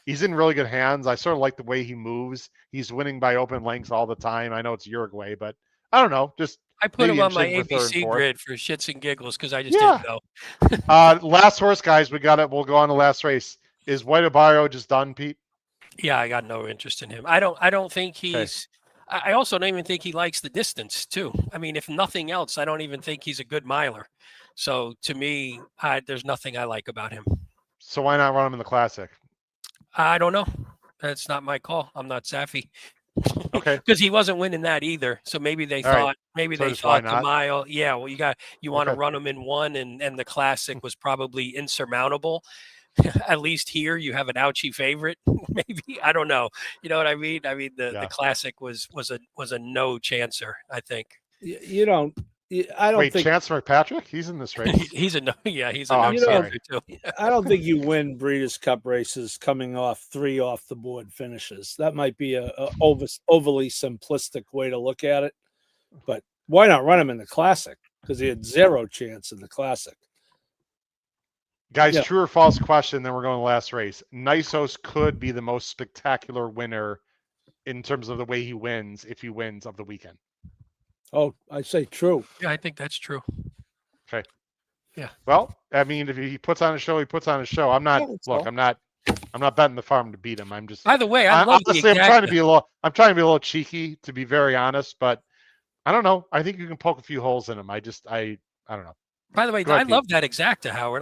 He's in really good hands. I sort of like the way he moves. He's winning by open lengths all the time. I know it's Uruguay, but I don't know. I put him on my ABC grid for shits and giggles because I just didn't know. Last horse, guys. We'll go on the last race. Is White Barrio just done, Pete? Yeah, I got no interest in him. I don't think he's. Okay. I also don't even think he likes the distance too. I mean, if nothing else, I don't even think he's a good miler. So to me, there's nothing I like about him. So why not run him in the Classic? I don't know. That's not my call. I'm not Safi. Okay. Because he wasn't winning that either. So maybe they thought the mile. Yeah. Well, you want to run him in one, and the Classic was probably insurmountable. At least here you have an ouchie favorite. Maybe I don't know. You know what I mean? I mean the Classic was a no chancer. I think. I don't Wait, think. Chance McPatrick? He's in this race. He's a no. Yeah, he's a Oh, no. I'm sorry. Too. I don't think you win Breeders' Cup races coming off 3 off the board finishes. That might be a overly simplistic way to look at it. But why not run him in the Classic? Because he had 0 chance in the Classic. Guys, Yeah. true or false question, then we're going to the last race. Nisos could be the most spectacular winner in terms of the way he wins, if he wins, of the weekend. Oh, I say true. Yeah, I think that's true. Okay. Yeah. Well, I mean, if he puts on a show, he puts on a show. I'm not. Look, I'm not betting the farm to beat him. I'm just. By the way, I love honestly, I'm trying to be a little cheeky, to be very honest. But I don't know. I think you can poke a few holes in him. I don't know. By the way, Go ahead, I love that exacta, Howard.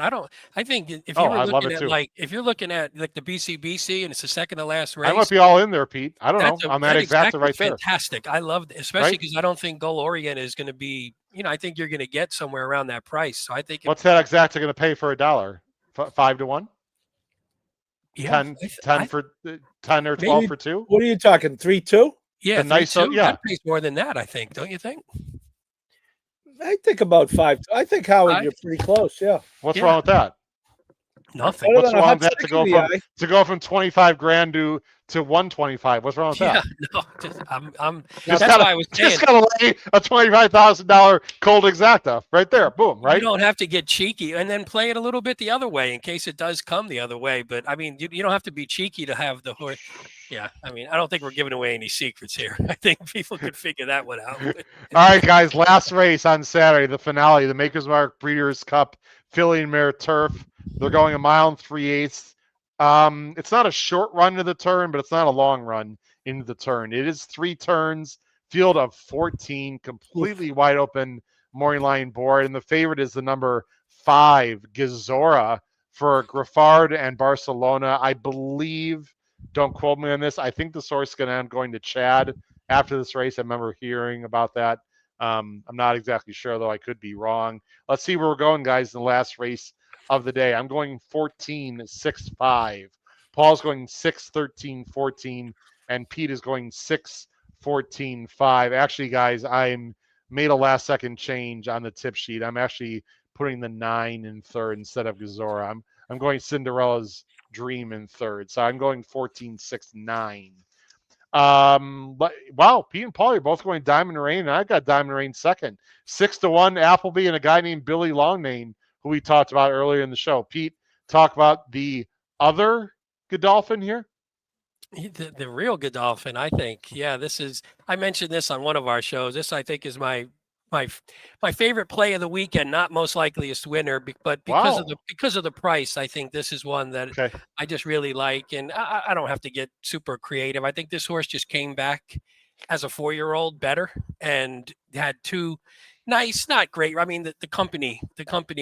I think if you were I love looking it at too. if you're looking at like the BCBC and it's the second to last race, I might be all in there, Pete. I don't know. I'm that exacta right there. Fantastic. I love it, especially because I don't think Goal Orient is going to be. I think you're going to get somewhere around that price. So I think. What's that exacta going to pay for $1? 5 to 1. Yeah, 10 for 10 or 12 for 2. What are you talking? 3-2? Yeah, nice. Yeah, that pays more than that. I think. Don't you think? I think about 5. I think, Howard, you're pretty close. Yeah. What's wrong with that? Nothing. What's wrong with that to go from $25,000 to 125? What's wrong with that? No, I'm. That's why I was saying. Just gotta lay a $25,000 cold exacta right there. Boom. Right. You don't have to get cheeky and then play it a little bit the other way in case it does come the other way. But I mean, you don't have to be cheeky to have the horse. Yeah, I mean, I don't think we're giving away any secrets here. I think people could figure that one out. All right, guys. Last race on Saturday, the finale, the Maker's Mark Breeders' Cup Filly and Mare Turf. They're going 1 3/8 miles. It's not a short run to the turn, but it's not a long run into the turn. It is 3 turns, field of 14, completely wide open morning line board. And the favorite is the number 5, Gazora, for Griffard and Barcelona. I believe, don't quote me on this, I think the source is going to end going to Chad after this race. I remember hearing about that. I'm not exactly sure, though. I could be wrong. Let's see where we're going, guys, in the last race of the day. I'm going 14-6-5. Paul's going 6-13-14, and Pete is going 6-14-5. Actually, guys, I'm made a last-second change on the tip sheet. I'm actually putting the 9 in third instead of Gazora. I'm going Cinderella's Dream in third, so I'm going 14-6-9. But wow, Pete and Paul, you're both going Diamond Rain, and I got Diamond Rain second. 6-1 Appleby and a guy named Billy Longname, who we talked about earlier in the show. Pete, talk about the other Godolphin here. The real Godolphin, I think. Yeah, I mentioned this on one of our shows. This, I think, is my favorite play of the weekend, not most likeliest winner, but because of the price, I think this is one that I just really like, and I don't have to get super creative. I think this horse just came back as a 4-year-old better and had 2 nice, not great. I mean, the company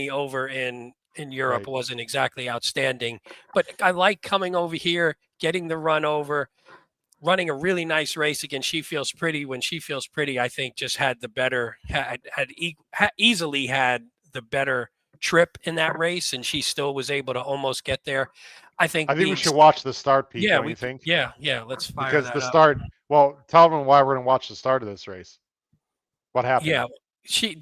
over in Europe wasn't exactly outstanding, but I like coming over here, getting the run over, running a really nice race against She Feels Pretty. When She Feels Pretty, I think just had the better, easily had the better trip in that race, and she still was able to almost get there. I think we should watch the start, Pete. Yeah, you think? Yeah. Let's fire because that the up. start. Well, tell them why we're going to watch the start of this race. What happened? Yeah,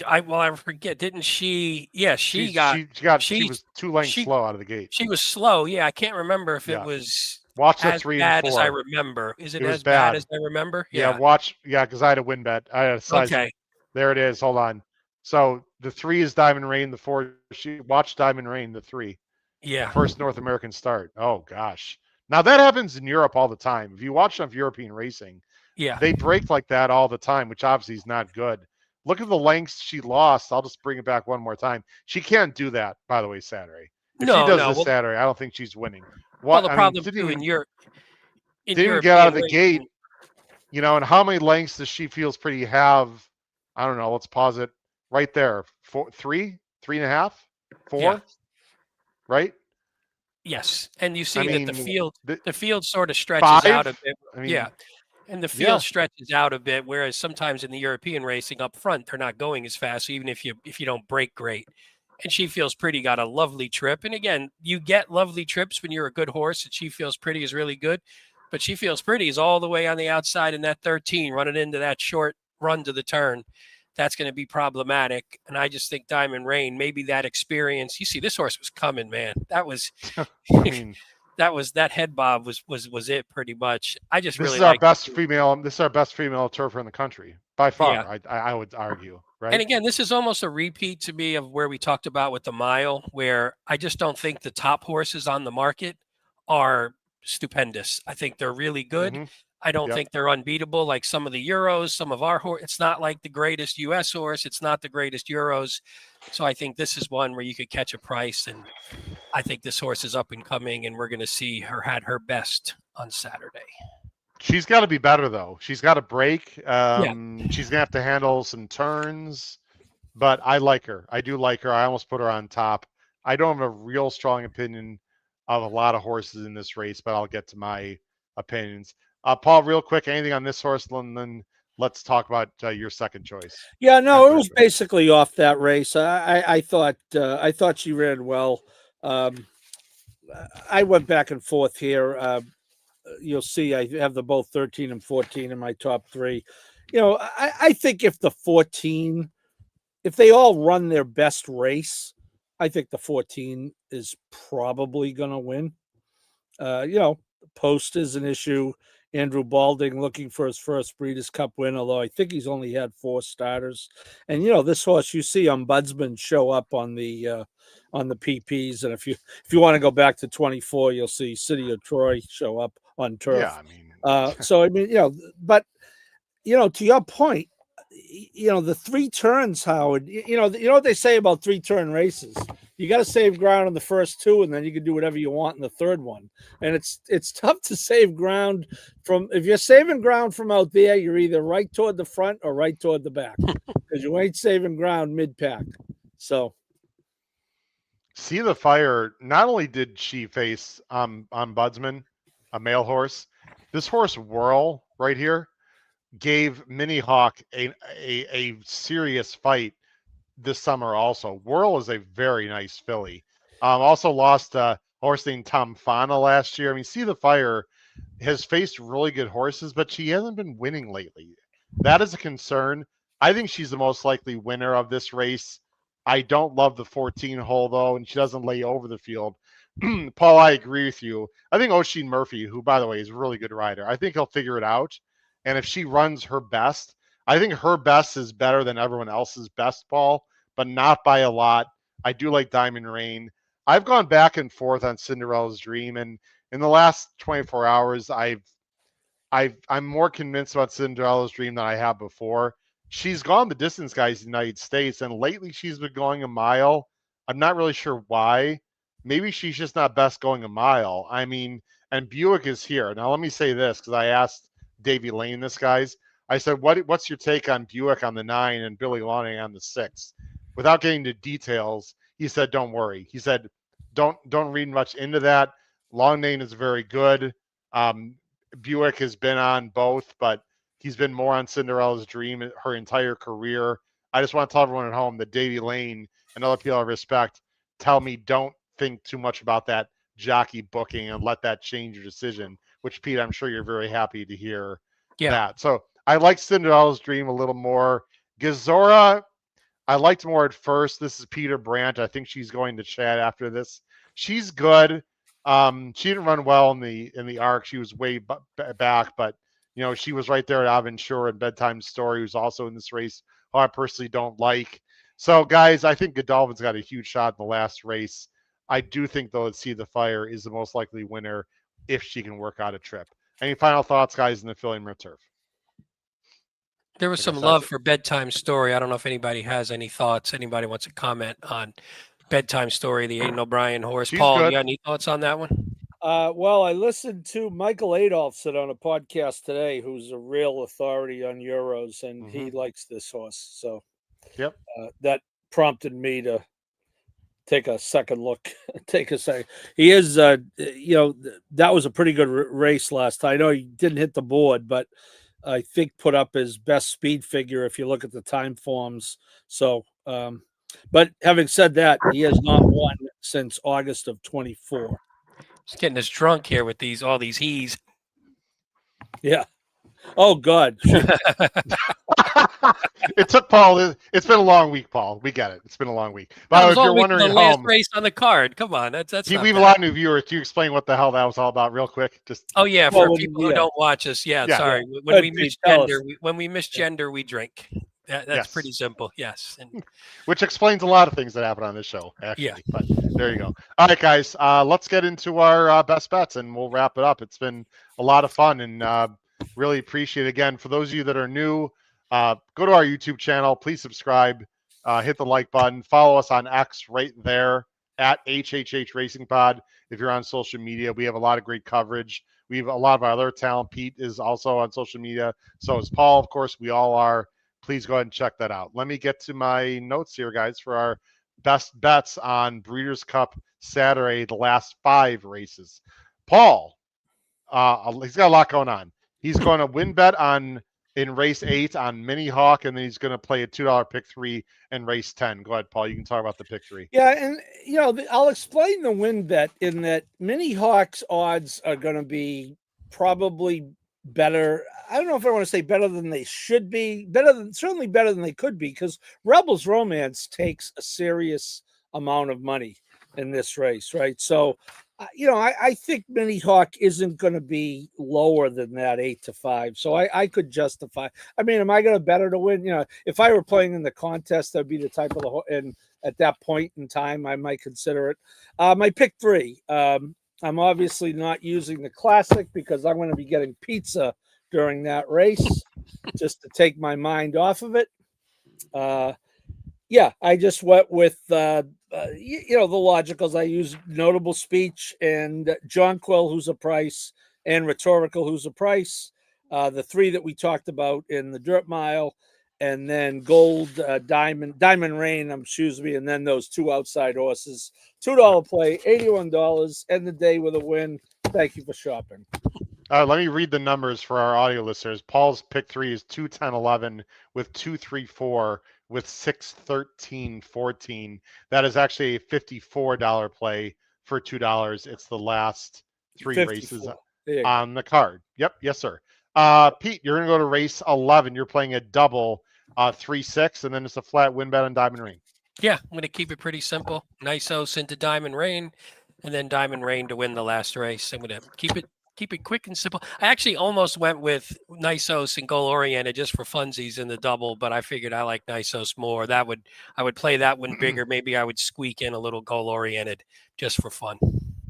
I forget. Didn't she? Yeah, she was 2 lengths slow out of the gate. She was slow. Yeah, I can't remember if it was. Watch the as 3 bad and 4. as I remember. Is it as bad as I remember? Yeah. Watch. Yeah, because I had a win bet. I had a size. Okay. There it is. Hold on. So the 3 is Diamond Rain. The 4. She watched Diamond Rain. The 3. Yeah. First North American start. Oh gosh. Now that happens in Europe all the time. If you watch enough European racing, they break like that all the time, which obviously is not good. Look at the lengths she lost. I'll just bring it back one more time. She can't do that, by the way, Saturday. If she does this Saturday, I don't think she's winning. Well, the problem too in Europe. Didn't get out of the gate, and how many lengths does She Feels Pretty have? I don't know. Let's pause it right there. 3, 3.5, 4, right? Yes, and you see that the field sort of stretches 5? out a bit. And the field stretches out a bit, whereas sometimes in the European racing up front, they're not going as fast, even if you don't break great. And She Feels Pretty got a lovely trip. And again, you get lovely trips when you're a good horse, and She Feels Pretty is really good. But She Feels Pretty is all the way on the outside in that 13, running into that short run to the turn. that's going to be problematic. And I just think Diamond Rain, maybe that experience. You see, this horse was coming, man. That was, I mean, that head bob was it pretty much. I just this really is our like best female. This is our best female turfer in the country by far. Yeah. I would argue, right? And again, this is almost a repeat to me of where we talked about with the mile, where I just don't think the top horses on the market are stupendous. I think they're really good. Mhm. I don't Yep. think they're unbeatable like some of the Euros, some of our horse. It's not like the greatest US horse. It's not the greatest Euros. So I think this is one where you could catch a price. And I think this horse is up and coming, and we're going to see her at her best on Saturday. She's got to be better though. She's got to break. She's gonna have to handle some turns, but I like her. I do like her. I almost put her on top. I don't have a real strong opinion of a lot of horses in this race, but I'll get to my opinions. Paul, real quick, anything on this horse, and then let's talk about your second choice. Yeah, no, it was basically off that race. I thought she ran well. I went back and forth here. You'll see I have the both 13 and 14 in my top three. I think if the 14, if they all run their best race, I think the 14 is probably going to win. Post is an issue. Andrew Balding looking for his first Breeders' Cup win, although I think he's only had 4 starters. And this horse you see Ombudsman show up on the PPs, and if you want to go back to 24, you'll see City of Troy show up on turf. Yeah, I mean, but to your point, the 3 turns, Howard. You know what they say about 3-turn races. You got to save ground on the first 2, and then you can do whatever you want in the third one. And it's tough to save ground if you're saving ground from out there, you're either right toward the front or right toward the back, because you ain't saving ground mid-pack. So, See the Fire. Not only did she face Ombudsman, a male horse, this horse Whirl right here gave Mini Hawk a serious fight this summer. Also, Whirl is a very nice filly. Also lost a horse named Tom Fana last year. I mean, See the Fire has faced really good horses, but she hasn't been winning lately. That is a concern. I think she's the most likely winner of this race. I don't love the 14 hole though, and she doesn't lay over the field. Paul, I agree with you. I think Oisin Murphy, who by the way is a really good rider, I think he'll figure it out. And if she runs her best, I think her best is better than everyone else's best, Paul, but not by a lot. I do like Diamond Rain. I've gone back and forth on Cinderella's Dream, and in the last 24 hours, I'm more convinced about Cinderella's Dream than I have before. She's gone the distance, guys, in the United States, and lately she's been going a mile. I'm not really sure why. Maybe she's just not best going a mile. I mean, and Buick is here. Now, let me say this, because I asked Davey Lane this, guys. I said, what's your take on Buick on the 9 and Billy Lonning on the 6? Without getting into details, he said, don't worry. He said, don't read much into that. Longnane is very good. Buick has been on both, but he's been more on Cinderella's Dream her entire career. I just want to tell everyone at home that Davey Lane and other people I respect tell me don't think too much about that jockey booking and let that change your decision, which, Pete, I'm sure you're very happy to hear that. So I like Cinderella's Dream a little more. Gazora, I liked more at first. This is Peter Brandt. I think she's going to Chad after this. She's good. She didn't run well in the arc. She was way back, but she was right there at Aventura and Bedtime Story, who's also in this race, who I personally don't like. So, guys, I think Godolphin's got a huge shot in the last race. I do think, though, that See the Fire is the most likely winner if she can work out a trip. Any final thoughts, guys, in the Philly Turf? There was some love for Bedtime Story. I don't know if anybody has any thoughts. Anybody wants to comment on Bedtime Story, the Aidan O'Brien horse? She's Paul, good. you got any thoughts on that one? Well, I listened to Michael Adolphson on a podcast today, who's a real authority on Euros, and he likes this horse. So that prompted me to take a second look. He is, that was a pretty good race last time. I know he didn't hit the board, but I think put up his best speed figure if you look at the time forms. So, but having said that, he has not won since August of 24. Just getting us drunk here with all these he's. Yeah. Oh, God. It took Paul. It's been a long week, Paul. We get it. It's been a long week. That But was if all you're week wondering the at last home, race on the card. Come on, that's we not have a bad. lot of new viewers. Do you explain what the hell that was all about, real quick? Just Oh yeah, Well, for when- people who yeah. don't watch us, yeah, Yeah. sorry. Go When ahead, we Pete, tell misgender, us. when we misgender, we drink. That's Yes. pretty simple. Yes, and which explains a lot of things that happen on this show, actually. Yeah. But there you go. All right, guys, let's get into our best bets, and we'll wrap it up. It's been a lot of fun, and really appreciate it. Again, for those of you that are new, go to our YouTube channel. Please subscribe. Hit the like button. Follow us on X right there at HHH Racing Pod. If you're on social media, we have a lot of great coverage. We have a lot of our other talent. Pete is also on social media. So is Paul, of course. We all are. Please go ahead and check that out. Let me get to my notes here, guys, for our best bets on Breeders' Cup Saturday, the last 5 races. Paul, he's got a lot going on. He's going to win bet in race 8 on Mini Hawk, and then he's going to play a $2 pick 3 in race 10. Go ahead, Paul. You can talk about the pick 3. Yeah, and I'll explain the win bet in that Mini Hawk's odds are going to be probably better. I don't know if I want to say better than they should be, certainly better than they could be, because Rebels Romance takes a serious amount of money in this race, right? So, I think Mini Hawk isn't going to be lower than that 8-5. So I could justify. I mean, am I going to bet her to win? If I were playing in the contest, that'd be the type of and at that point in time, I might consider it. My pick 3. I'm obviously not using the classic because I'm going to be getting pizza during that race just to take my mind off of it. I just went with the logicals. I used Notable Speech and Jonquil, who's a price, and Rhetorical, who's a price. The 3 that we talked about in the Dirt Mile, and then Gold, Diamond Rain, and then those 2 outside horses. $2 play, $81, end the day with a win. Thank you for shopping. Let me read the numbers for our audio listeners. Paul's pick 3 is 2-10-11 with 2-3-4 with 6-13-14. That is actually a $54 play for $2. It's the last 3 races on the card. Yep. Yes, sir. Pete, you're going to go to race 11. You're playing a double 3-6, and then it's a flat win bet on Diamond Rain. Yeah, I'm going to keep it pretty simple. Nisos into Diamond Rain, and then Diamond Rain to win the last race. I'm going to keep it quick and simple. I actually almost went with Nisos and Goal Oriented just for funsies in the double, but I figured I like Nisos more. I would play that one bigger. Maybe I would squeak in a little Goal Oriented just for fun.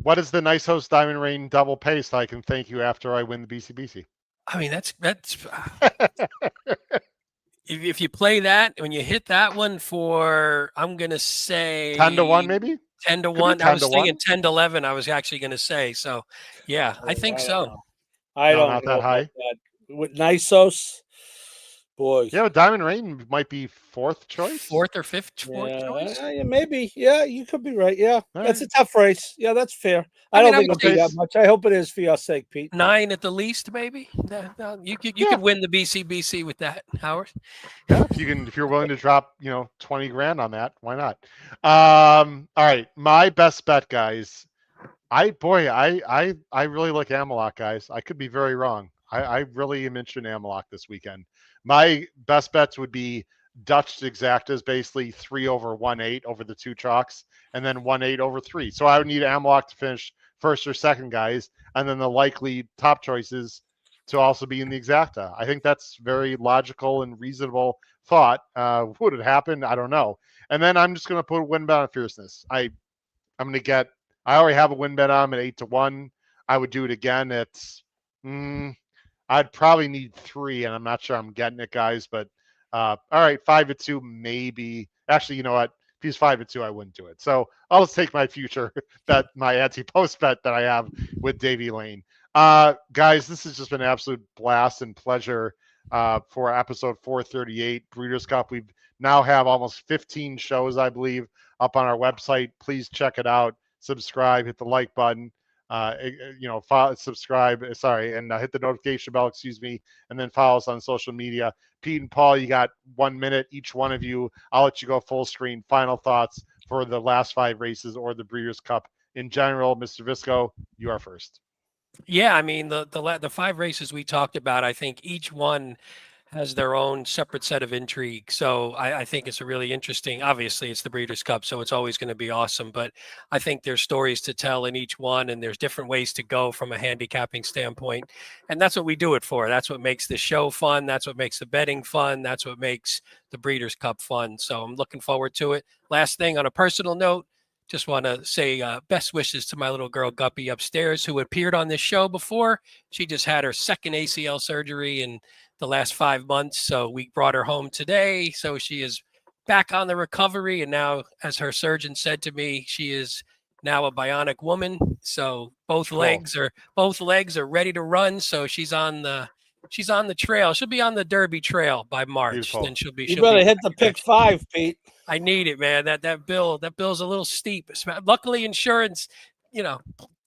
What is the Nisos Diamond Rain double pay so I can thank you after I win the BCBC? I mean, that's if you play that, when you hit that one for, I'm going to say 10-1, maybe 10-1. I was thinking 10-11. I was actually going to say, so yeah, I think so. I don't not know that high. With Nisos, boy. Yeah, Diamond Rain might be 4th choice. 4th or 5th choice? Yeah, maybe. Yeah, you could be right. Yeah, that's right. a tough race. Yeah, that's fair. I don't think it'll be that much. I hope it is for your sake, Pete. 9 at the least, maybe. You could win the BCBC with that, Howard. Yeah, if you're willing to drop, $20,000 on that, why not? All right, my best bet, guys. I really like Amalok, guys. I could be very wrong. I really am interested in Amalok this weekend. My best bets would be Dutch exactas, basically 3 over 1/8 over the 2 chalks, and then 1/8 over 3. So I would need Amalok to finish first or second, guys, and then the likely top choices to also be in the exacta. I think that's very logical and reasonable thought. Would it happen? I don't know. And then I'm just going to put a win bet on Fierceness. I already have a win bet on him at 8-1. I would do it again. I'd probably need 3, and I'm not sure I'm getting it, guys. But all right, 5-2, maybe. Actually, you know what? If he's 5-2, I wouldn't do it. So I'll just take my future bet, my anti-post bet that I have with Davey Lane. Guys, this has just been an absolute blast and pleasure for episode 438 Breeders' Cup. We now have almost 15 shows, I believe, up on our website. Please check it out. Subscribe, hit the like button, subscribe, and hit the notification bell, and then follow us on social media. Pete and Paul, you got 1 minute, each one of you. I'll let you go full screen. Final thoughts for the last 5 races or the Breeders' Cup in general. Mr. Visco, you are first. Yeah, I mean the 5 races we talked about, I think each one has their own separate set of intrigue. So I think it's a really interesting. Obviously, it's the Breeders' Cup, so it's always going to be awesome. But I think there's stories to tell in each one, and there's different ways to go from a handicapping standpoint. And that's what we do it for. That's what makes the show fun. That's what makes the betting fun. That's what makes the Breeders' Cup fun. So I'm looking forward to it. Last thing, on a personal note, just want to say best wishes to my little girl Guppy upstairs, who appeared on this show before. She just had her second ACL surgery in the last 5 months. So we brought her home today. So she is back on the recovery. And now, as her surgeon said to me, she is now a bionic woman. So both legs are ready to run. So she's on the trail. She'll be on the Derby Trail by March. Beautiful. Then she'll be. You better hit the pick 5, Pete. I need it, man. That bill's a little steep. Luckily, insurance,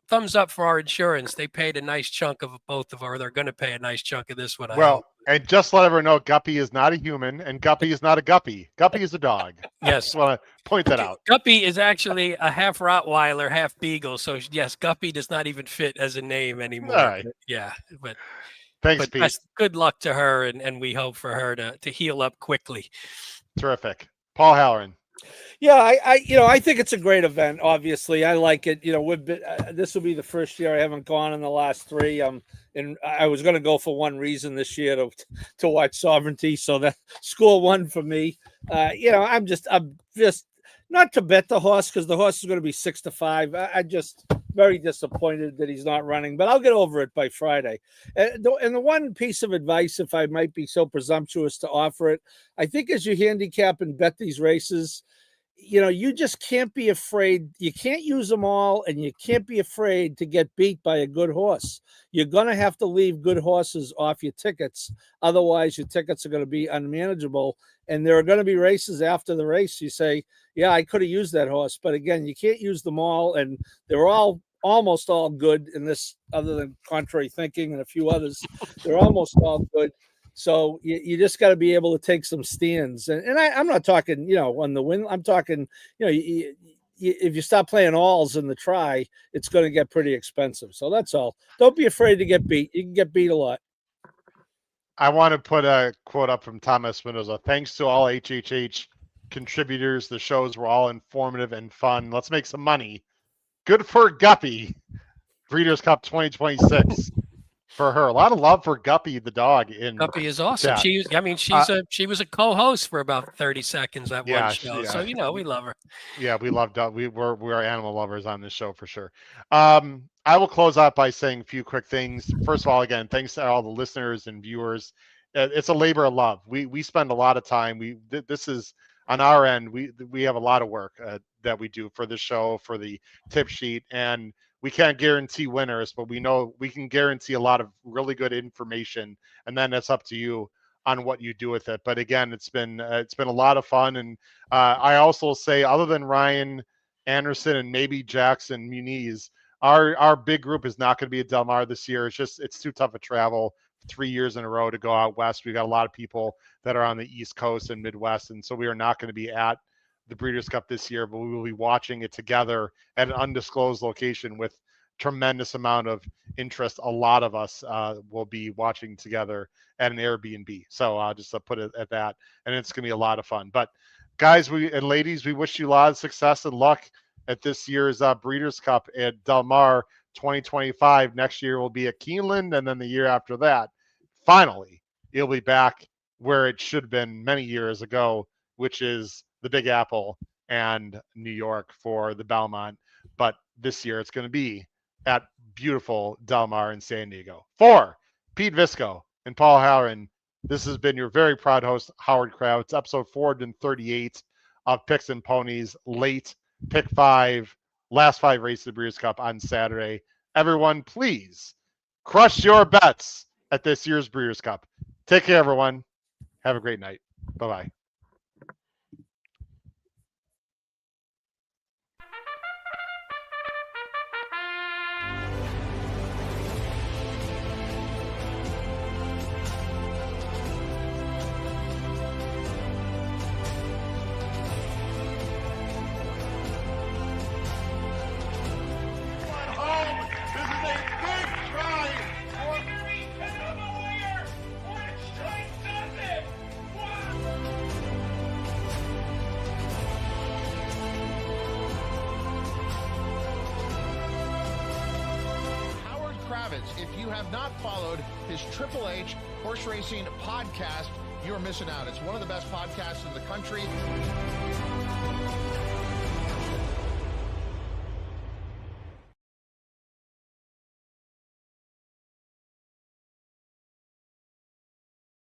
thumbs up for our insurance. They paid a nice chunk of both of our. They're going to pay a nice chunk of this one. Well, and just let everyone know, Guppy is not a human, and Guppy is not a guppy. Guppy is a dog. Yes, Just want to point that out. Guppy is actually a half Rottweiler, half Beagle. So yes, Guppy does not even fit as a name anymore. All right. Yeah, but Thanks, Pete. good luck to her, and we hope for her to heal up quickly. Terrific. Paul Halloran. Yeah, I think it's a great event. Obviously, I like it. This will be the first year I haven't gone in the last 3. And I was going to go for one reason this year to watch Sovereignty. So that score 1 for me. I'm just not to bet the horse, because the horse is going to be 6-5. I just very disappointed that he's not running, but I'll get over it by Friday. And the one piece of advice, if I might be so presumptuous to offer it, I think as you handicap and bet these races, you just can't be afraid. You can't use them all, and you can't be afraid to get beat by a good horse. You're going to have to leave good horses off your tickets. Otherwise, your tickets are going to be unmanageable. And there are going to be races after the race. You say, yeah, I could have used that horse. But again, you can't use them all. And they're almost all good in this, other than Contrary Thinking and a few others. They're almost all good. So you just got to be able to take some stands. And I'm not talking, on the win. I'm talking, if you stop playing alls in the try, it's going to get pretty expensive. So that's all. Don't be afraid to get beat. You can get beat a lot. I want to put a quote up from Thomas Mendoza. Thanks to all HHH contributors. The shows were all informative and fun. Let's make some money. Good for Guppy. Breeders' Cup 2026 for her. A lot of love for Guppy the dog. Guppy is awesome. Chat. She was a co-host for about 30 seconds that one show. Yeah. So we love her. Yeah, we love dog. We're animal lovers on this show for sure. I will close out by saying a few quick things. First of all, again, thanks to all the listeners and viewers. It's a labor of love. We spend a lot of time. This is on our end. We have a lot of work that we do for the show, for the tip sheet, and we can't guarantee winners, but we know we can guarantee a lot of really good information, and then it's up to you on what you do with it. But again, it's been a lot of fun, and I also say, other than Ryan Anderson and maybe Jackson Muniz, our big group is not going to be at Del Mar this year. It's too tough a travel 3 years in a row to go out west. We've got a lot of people that are on the East Coast and Midwest, and so we are not going to be at the Breeders' Cup this year, but we will be watching it together at an undisclosed location with tremendous amount of interest. A lot of us will be watching together at an Airbnb. So I'll just put it at that, and it's going to be a lot of fun. But guys, and ladies, we wish you a lot of success and luck at this year's Breeders' Cup at Del Mar 2025. Next year will be at Keeneland, and then the year after that, finally, it'll be back where it should have been many years ago, which is the Big Apple and New York for the Belmont. But this year it's going to be at beautiful Del Mar in San Diego. For Pete Visco and Paul Halloran, this has been your very proud host, Howard Krautz, episode 438 of Picks and Ponies, late pick 5, last 5 races of the Breeders' Cup on Saturday. Everyone, please crush your bets at this year's Breeders' Cup. Take care, everyone. Have a great night. Bye-bye. Home. This is a big habits. If you have not followed his Triple H horse racing podcast, you're missing out. It's one of the best podcasts in the country.